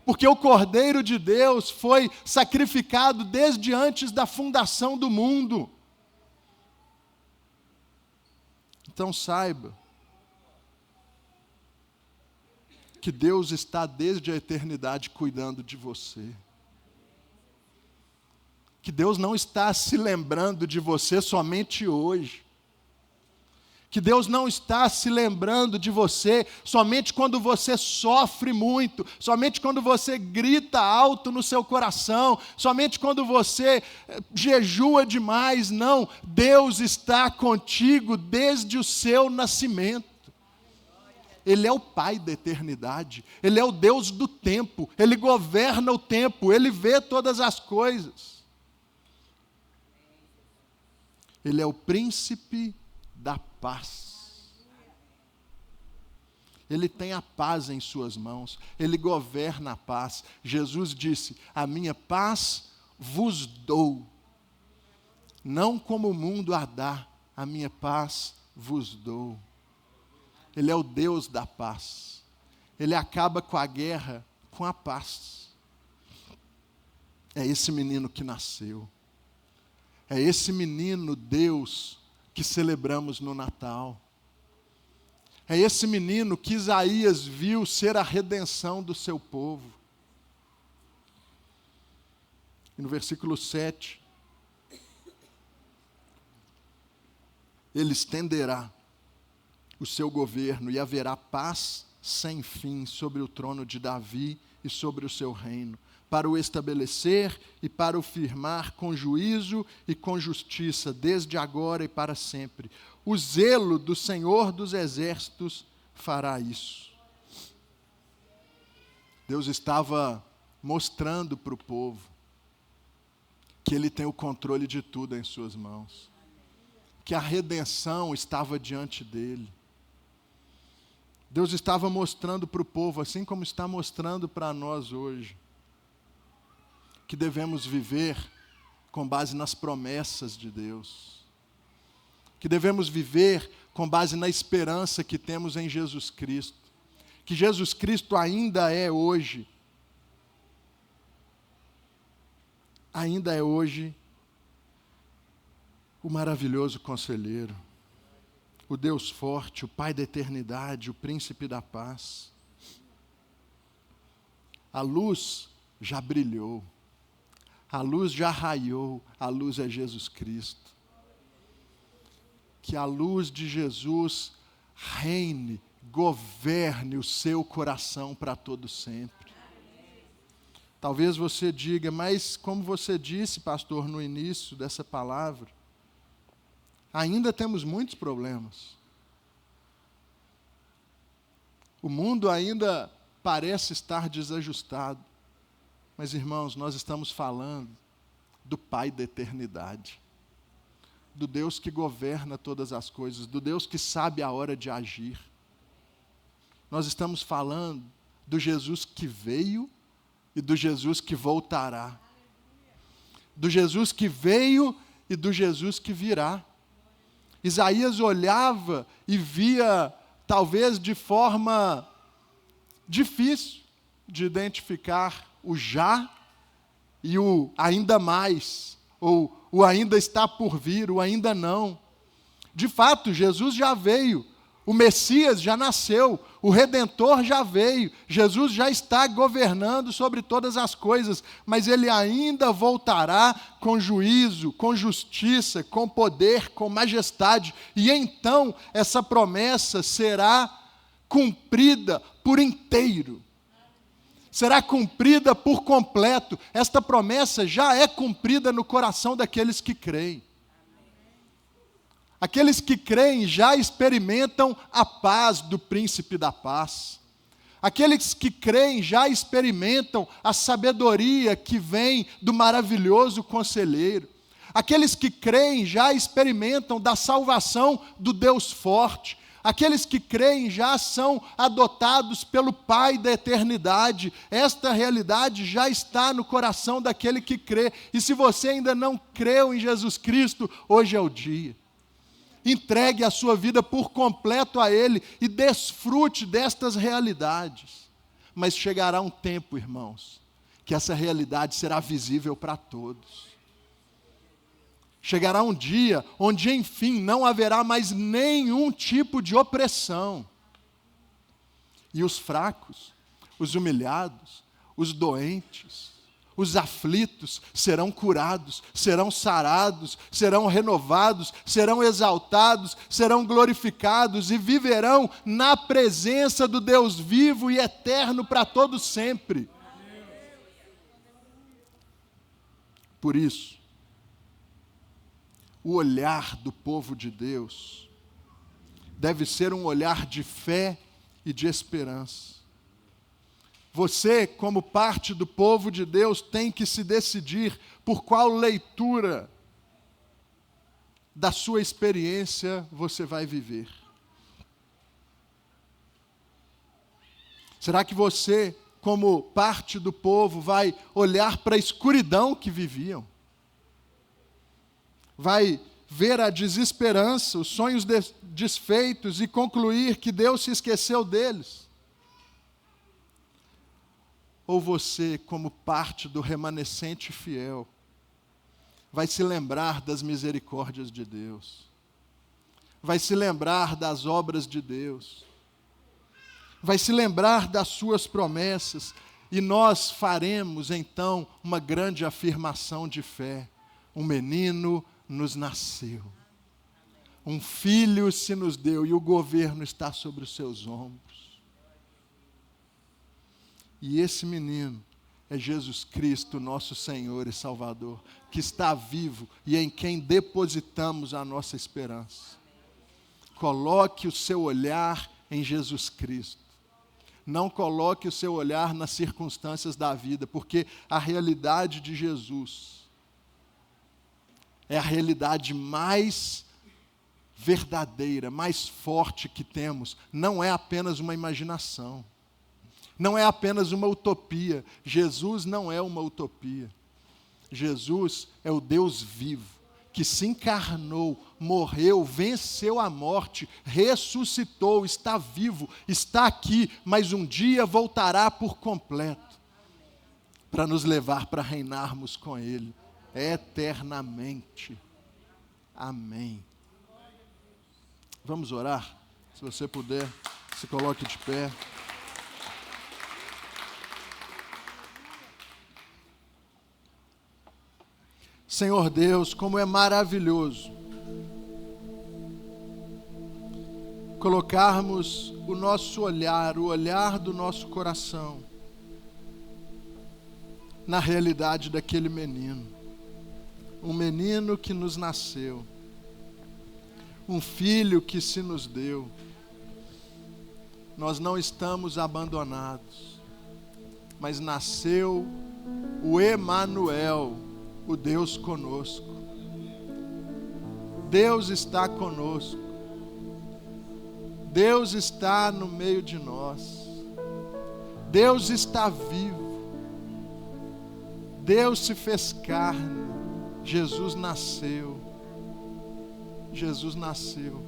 Porque o Cordeiro de Deus foi sacrificado desde antes da fundação do mundo. Então saiba que Deus está desde a eternidade cuidando de você. Que Deus não está se lembrando de você somente hoje. Que Deus não está se lembrando de você somente quando você sofre muito, somente quando você grita alto no seu coração, somente quando você jejua demais. Não, Deus está contigo desde o seu nascimento. Ele é o Pai da eternidade, Ele é o Deus do tempo, Ele governa o tempo, Ele vê todas as coisas. Ele é o príncipe da paz. Ele tem a paz em suas mãos, Ele governa a paz. Jesus disse: a minha paz vos dou, não como o mundo a dá, a minha paz vos dou. Ele é o Deus da paz. Ele acaba com a guerra com a paz. É esse menino que nasceu. É esse menino Deus que celebramos no Natal. É esse menino que Isaías viu ser a redenção do seu povo. E no versículo 7, ele estenderá o seu governo e haverá paz sem fim sobre o trono de Davi e sobre o seu reino, para o estabelecer e para o firmar com juízo e com justiça, desde agora e para sempre. O zelo do Senhor dos Exércitos fará isso. Deus estava mostrando para o povo que Ele tem o controle de tudo em suas mãos, que a redenção estava diante dEle. Deus estava mostrando para o povo, assim como está mostrando para nós hoje, que devemos viver com base nas promessas de Deus, que devemos viver com base na esperança que temos em Jesus Cristo, que Jesus Cristo ainda é hoje o maravilhoso conselheiro, o Deus forte, o Pai da eternidade, o príncipe da paz. A luz já brilhou, a luz já raiou, a luz é Jesus Cristo. Que a luz de Jesus reine, governe o seu coração para todo sempre. Talvez você diga, mas como você disse, pastor, no início dessa palavra, ainda temos muitos problemas. O mundo ainda parece estar desajustado. Mas, irmãos, nós estamos falando do Pai da eternidade, do Deus que governa todas as coisas, do Deus que sabe a hora de agir. Nós estamos falando do Jesus que veio e do Jesus que voltará. Do Jesus que veio e do Jesus que virá. Isaías olhava e via, talvez de forma difícil de identificar o já e o ainda mais, ou o ainda está por vir, o ainda não. De fato, Jesus já veio, o Messias já nasceu, o Redentor já veio, Jesus já está governando sobre todas as coisas, mas Ele ainda voltará com juízo, com justiça, com poder, com majestade, e então essa promessa será cumprida por inteiro. Será cumprida por completo. Esta promessa já é cumprida no coração daqueles que creem. Aqueles que creem já experimentam a paz do príncipe da paz. Aqueles que creem já experimentam a sabedoria que vem do maravilhoso conselheiro. Aqueles que creem já experimentam da salvação do Deus forte. Aqueles que creem já são adotados pelo Pai da eternidade. Esta realidade já está no coração daquele que crê. E se você ainda não creu em Jesus Cristo, hoje é o dia. Entregue a sua vida por completo a Ele e desfrute destas realidades. Mas chegará um tempo, irmãos, que essa realidade será visível para todos. Chegará um dia onde, enfim, não haverá mais nenhum tipo de opressão. E os fracos, os humilhados, os doentes, os aflitos serão curados, serão sarados, serão renovados, serão exaltados, serão glorificados e viverão na presença do Deus vivo e eterno para todo sempre. Por isso, o olhar do povo de Deus deve ser um olhar de fé e de esperança. Você, como parte do povo de Deus, tem que se decidir por qual leitura da sua experiência você vai viver. Será que você, como parte do povo, vai olhar para a escuridão que viviam? Vai ver a desesperança, os sonhos desfeitos e concluir que Deus se esqueceu deles? Ou você, como parte do remanescente fiel, vai se lembrar das misericórdias de Deus, vai se lembrar das obras de Deus, vai se lembrar das suas promessas, e nós faremos então uma grande afirmação de fé: um menino nos nasceu, um filho se nos deu, e o governo está sobre os seus ombros. E esse menino é Jesus Cristo, nosso Senhor e Salvador, que está vivo e em quem depositamos a nossa esperança. Coloque o seu olhar em Jesus Cristo. Não coloque o seu olhar nas circunstâncias da vida, porque a realidade de Jesus é a realidade mais verdadeira, mais forte que temos. Não é apenas uma imaginação. Não é apenas uma utopia. Jesus não é uma utopia. Jesus é o Deus vivo, que se encarnou, morreu, venceu a morte, ressuscitou, está vivo, está aqui, mas um dia voltará por completo, para nos levar para reinarmos com Ele, eternamente. Amém. Vamos orar? Se você puder, se coloque de pé. Senhor Deus, como é maravilhoso colocarmos o nosso olhar, o olhar do nosso coração, na realidade daquele menino. Um menino que nos nasceu, um filho que se nos deu. Nós não estamos abandonados, mas nasceu o Emanuel, o Deus conosco. Deus está conosco. Deus está no meio de nós. Deus está vivo. Deus se fez carne. Jesus nasceu. Jesus nasceu.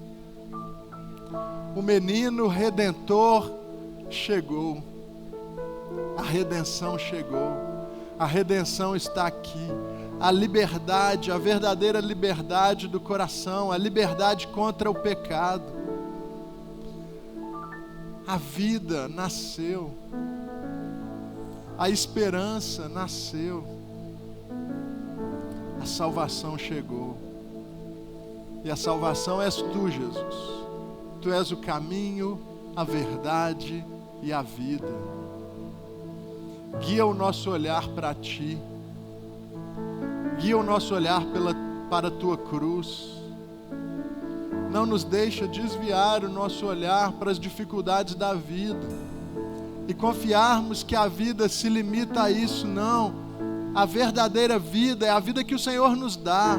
O menino redentor chegou. A redenção chegou. A redenção está aqui. A liberdade, a verdadeira liberdade do coração, a liberdade contra o pecado. A vida nasceu. A esperança nasceu. A salvação chegou. E a salvação és tu, Jesus. Tu és o caminho, a verdade e a vida. Guia o nosso olhar para ti. Guia o nosso olhar para a tua cruz. Não nos deixa desviar o nosso olhar para as dificuldades da vida e confiarmos que a vida se limita a isso. Não, a verdadeira vida é a vida que o Senhor nos dá.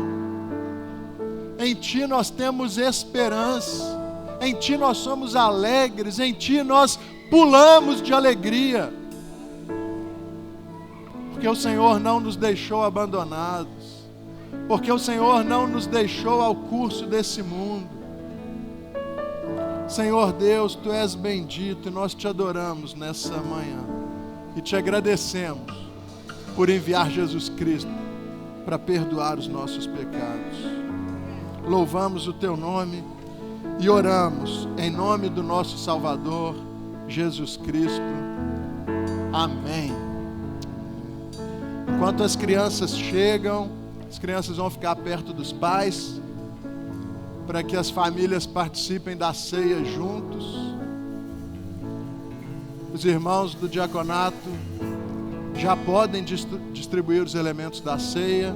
Em Ti nós temos esperança, em Ti nós somos alegres, em Ti nós pulamos de alegria, porque o Senhor não nos deixou abandonados, porque o Senhor não nos deixou ao curso desse mundo. Senhor Deus, Tu és bendito e nós Te adoramos nessa manhã e Te agradecemos por enviar Jesus Cristo para perdoar os nossos pecados. Louvamos o Teu nome e oramos em nome do nosso Salvador, Jesus Cristo. Amém. Enquanto as crianças chegam, as crianças vão ficar perto dos pais, para que as famílias participem da ceia juntos. Os irmãos do diaconato já podem distribuir os elementos da ceia.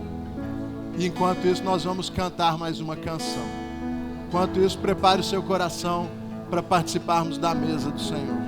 E enquanto isso, nós vamos cantar mais uma canção. Enquanto isso, prepare o seu coração para participarmos da mesa do Senhor.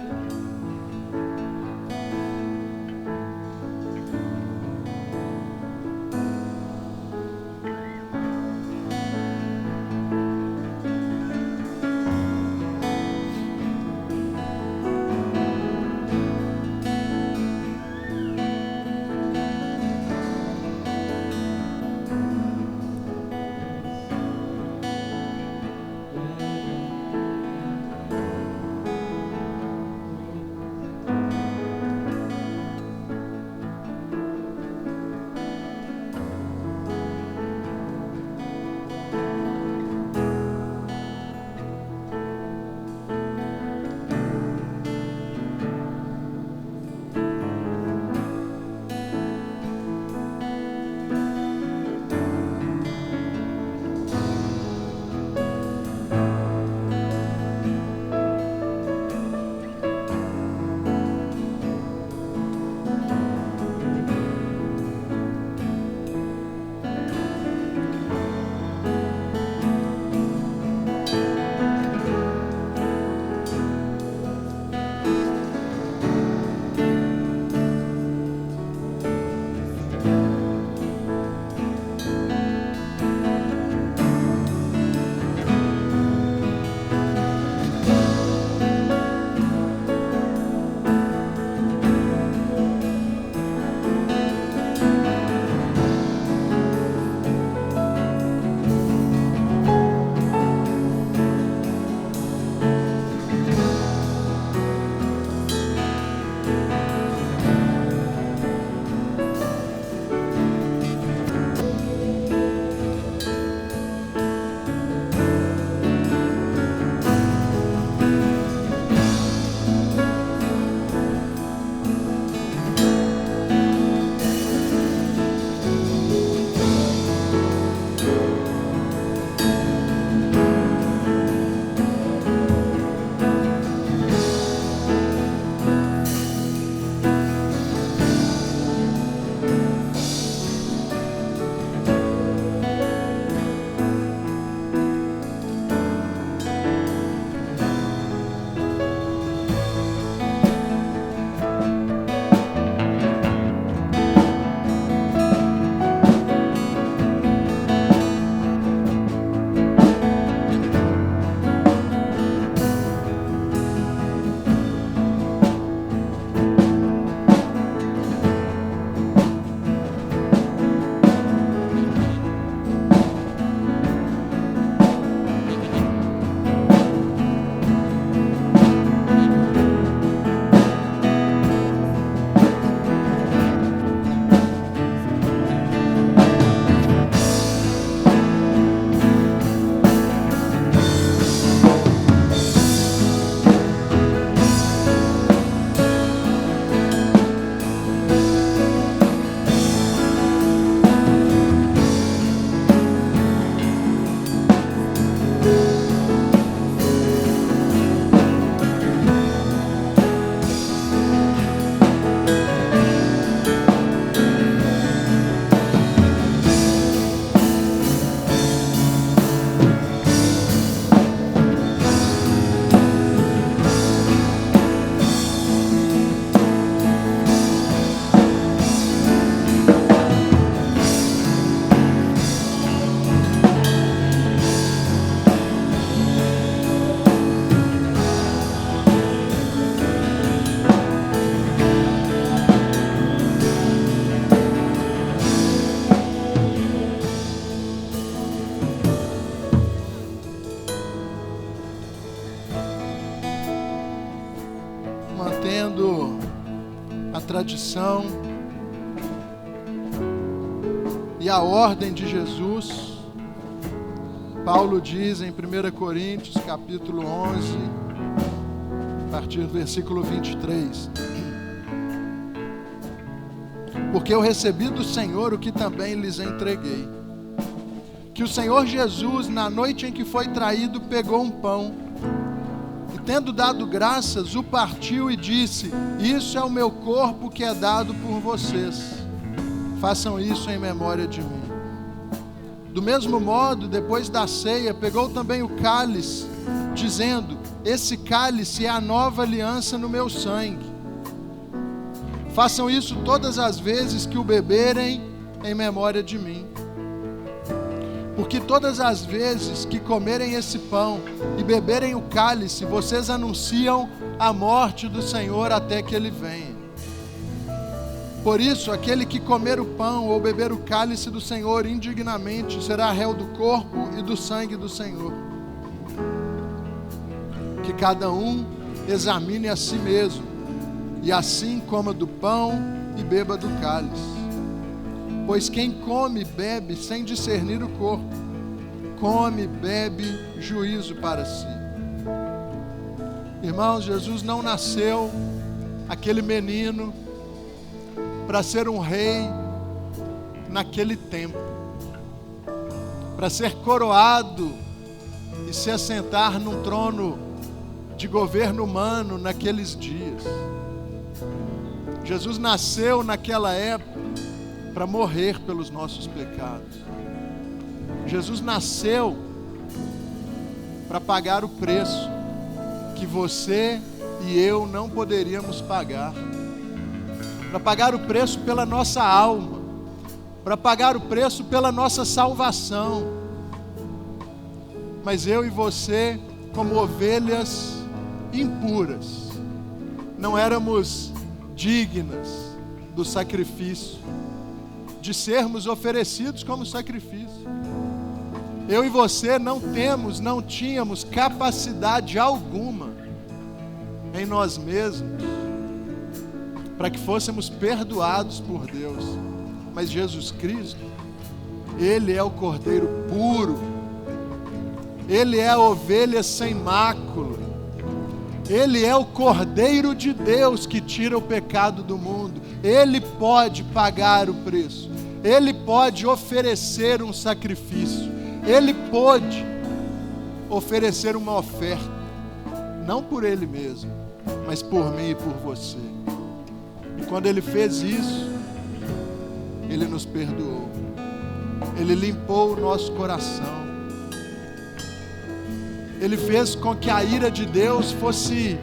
segundo a tradição e a ordem de Jesus, Paulo diz em 1 Coríntios, capítulo 11, a partir do versículo 23: porque eu recebi do Senhor o que também lhes entreguei, que o Senhor Jesus, na noite em que foi traído, pegou um pão, e tendo dado graças, o partiu e disse: isso é o meu corpo que é dado por vocês, façam isso em memória de mim. Do mesmo modo, depois da ceia, pegou também o cálice, dizendo: esse cálice é a nova aliança no meu sangue. Façam isso todas as vezes que o beberem em memória de mim. Porque todas as vezes que comerem esse pão e beberem o cálice, vocês anunciam a morte do Senhor até que Ele venha. Por isso, aquele que comer o pão ou beber o cálice do Senhor indignamente será réu do corpo e do sangue do Senhor. Que cada um examine a si mesmo, e assim coma do pão e beba do cálice. Pois quem come e bebe sem discernir o corpo, come e bebe juízo para si. Irmãos, Jesus não nasceu aquele menino para ser um rei naquele tempo, para ser coroado e se assentar num trono de governo humano naqueles dias. Jesus nasceu naquela época para morrer pelos nossos pecados. Jesus nasceu para pagar o preço que você e eu não poderíamos pagar, para pagar o preço pela nossa alma, para pagar o preço pela nossa salvação. Mas eu e você, como ovelhas impuras, não éramos dignas do sacrifício, de sermos oferecidos como sacrifício. Eu e você não tínhamos capacidade alguma em nós mesmos para que fôssemos perdoados por Deus. Mas Jesus Cristo, Ele é o Cordeiro puro, Ele é a ovelha sem mácula, Ele é o Cordeiro de Deus que tira o pecado do mundo. Ele pode pagar o preço, Ele pode oferecer um sacrifício, Ele pode oferecer uma oferta, não por Ele mesmo, mas por mim e por você. E quando Ele fez isso, Ele nos perdoou, Ele limpou o nosso coração, Ele fez com que a ira de Deus fosse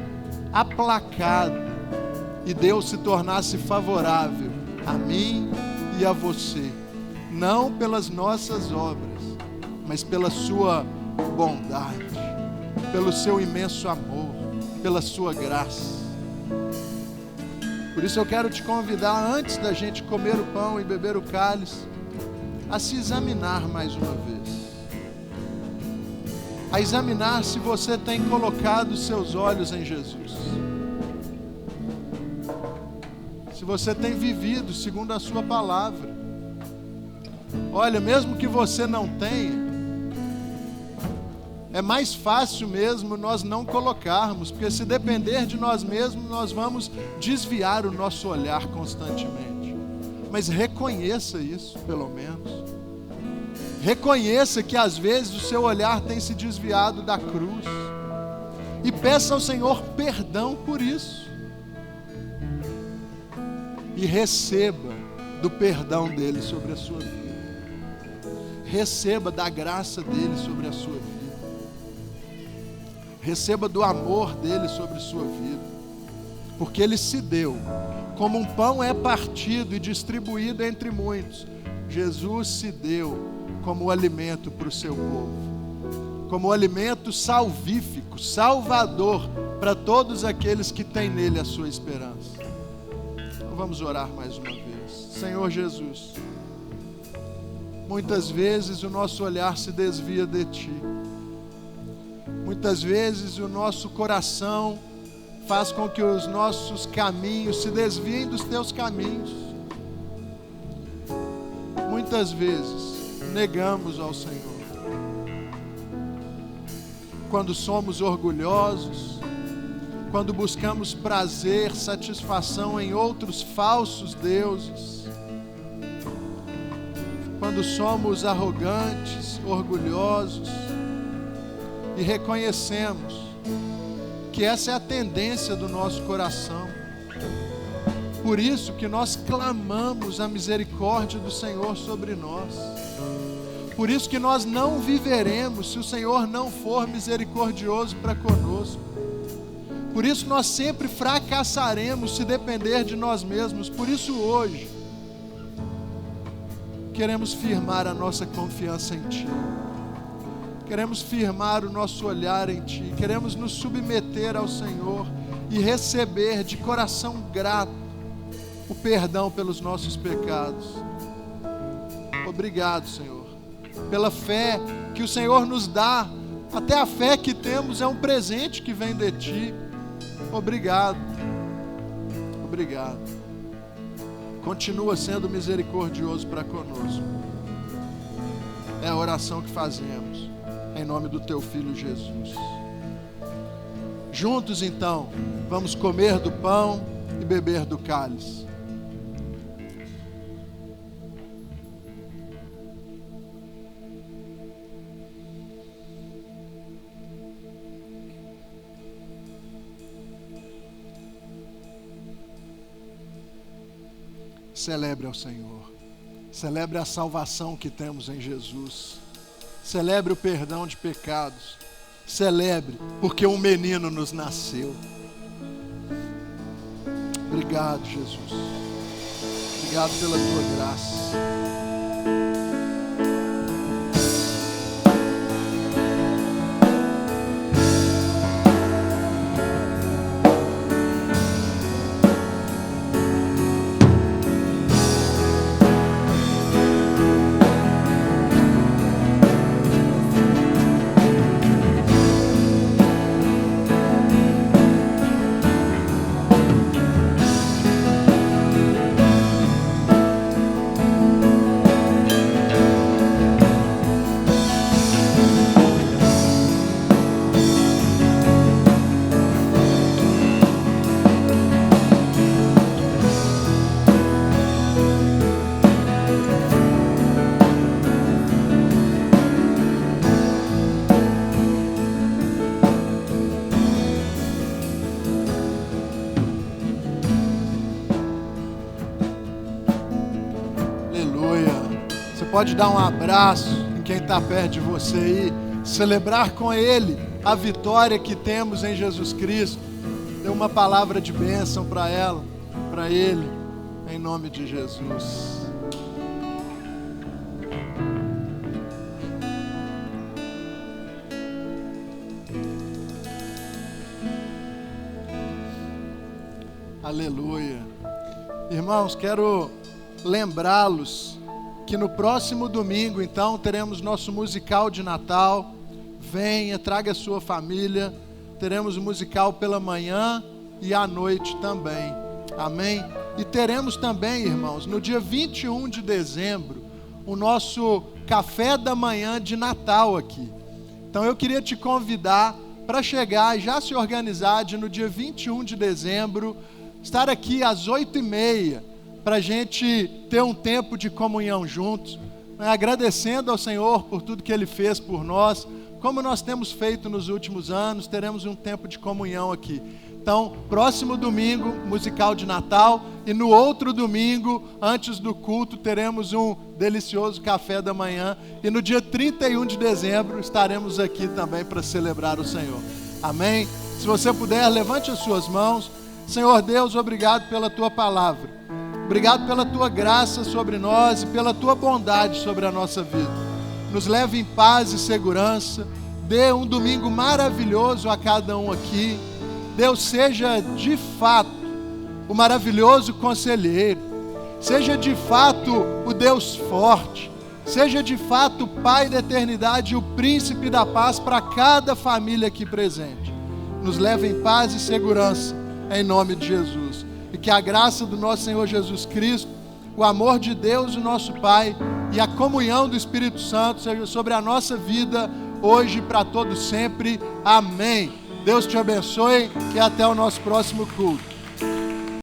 aplacada e Deus se tornasse favorável a mim e a você, não pelas nossas obras, mas pela sua bondade, pelo seu imenso amor, pela sua graça. Por isso eu quero te convidar, antes da gente comer o pão e beber o cálice, a se examinar mais uma vez, a examinar se você tem colocado seus olhos em Jesus, se você tem vivido segundo a sua palavra. Olha, mesmo que você não tenha, é mais fácil mesmo nós não colocarmos, porque se depender de nós mesmos, nós vamos desviar o nosso olhar constantemente. Mas reconheça isso, pelo menos. Reconheça que às vezes o seu olhar tem se desviado da cruz, e peça ao Senhor perdão por isso, e receba do perdão dele sobre a sua vida, receba da graça dele sobre a sua vida, receba do amor dele sobre a sua vida, porque ele se deu, como um pão é partido e distribuído entre muitos, Jesus se deu como alimento para o seu povo, como alimento salvífico, salvador para todos aqueles que têm nele a sua esperança. Então vamos orar mais uma vez. Senhor Jesus, muitas vezes o nosso olhar se desvia de Ti, muitas vezes o nosso coração faz com que os nossos caminhos se desviem dos teus caminhos. Muitas vezes negamos ao Senhor. Quando somos orgulhosos, quando buscamos prazer, satisfação em outros falsos deuses, quando somos arrogantes, orgulhosos e reconhecemos que essa é a tendência do nosso coração. Por isso que nós clamamos a misericórdia do Senhor sobre nós. Por isso que nós não viveremos se o Senhor não for misericordioso para conosco. Por isso nós sempre fracassaremos se depender de nós mesmos. Por isso hoje queremos firmar a nossa confiança em Ti. Queremos firmar o nosso olhar em Ti. Queremos nos submeter ao Senhor e receber de coração grato o perdão pelos nossos pecados. Obrigado, Senhor, pela fé que o Senhor nos dá. Até a fé que temos é um presente que vem de Ti. Obrigado. Obrigado. Continua sendo misericordioso para conosco. É a oração que fazemos, em nome do Teu Filho Jesus. Juntos, então, vamos comer do pão e beber do cálice. Celebre ao Senhor. Celebre a salvação que temos em Jesus. Celebre o perdão de pecados. Celebre porque um menino nos nasceu. Obrigado, Jesus. Obrigado pela Tua graça. Pode dar um abraço em quem está perto de você e celebrar com ele a vitória que temos em Jesus Cristo. Dê uma palavra de bênção para ela, para ele, em nome de Jesus. Aleluia. Irmãos, quero lembrá-los que no próximo domingo, então, teremos nosso musical de Natal. Venha, traga a sua família. Teremos o musical pela manhã e à noite também. Amém? E teremos também, irmãos, no dia 21 de dezembro, o nosso café da manhã de Natal aqui. Então eu queria te convidar para chegar e já se organizar de no dia 21 de dezembro, estar aqui às 8h30, para a gente ter um tempo de comunhão juntos, agradecendo ao Senhor por tudo que Ele fez por nós, como nós temos feito nos últimos anos. Teremos um tempo de comunhão aqui. Então, próximo domingo, musical de Natal, e no outro domingo, antes do culto, teremos um delicioso café da manhã, e no dia 31 de dezembro estaremos aqui também para celebrar o Senhor. Amém? Se você puder, levante as suas mãos. Senhor Deus, obrigado pela Tua palavra. Obrigado pela Tua graça sobre nós e pela Tua bondade sobre a nossa vida. Nos leve em paz e segurança. Dê um domingo maravilhoso a cada um aqui. Deus, seja de fato o maravilhoso conselheiro. Seja de fato o Deus forte. Seja de fato o Pai da eternidade e o Príncipe da paz para cada família aqui presente. nos leva em paz e segurança, em nome de Jesus. E que a graça do nosso Senhor Jesus Cristo, o amor de Deus, o nosso Pai, e a comunhão do Espírito Santo seja sobre a nossa vida, hoje e para todo sempre. Amém. Deus te abençoe e até o nosso próximo culto.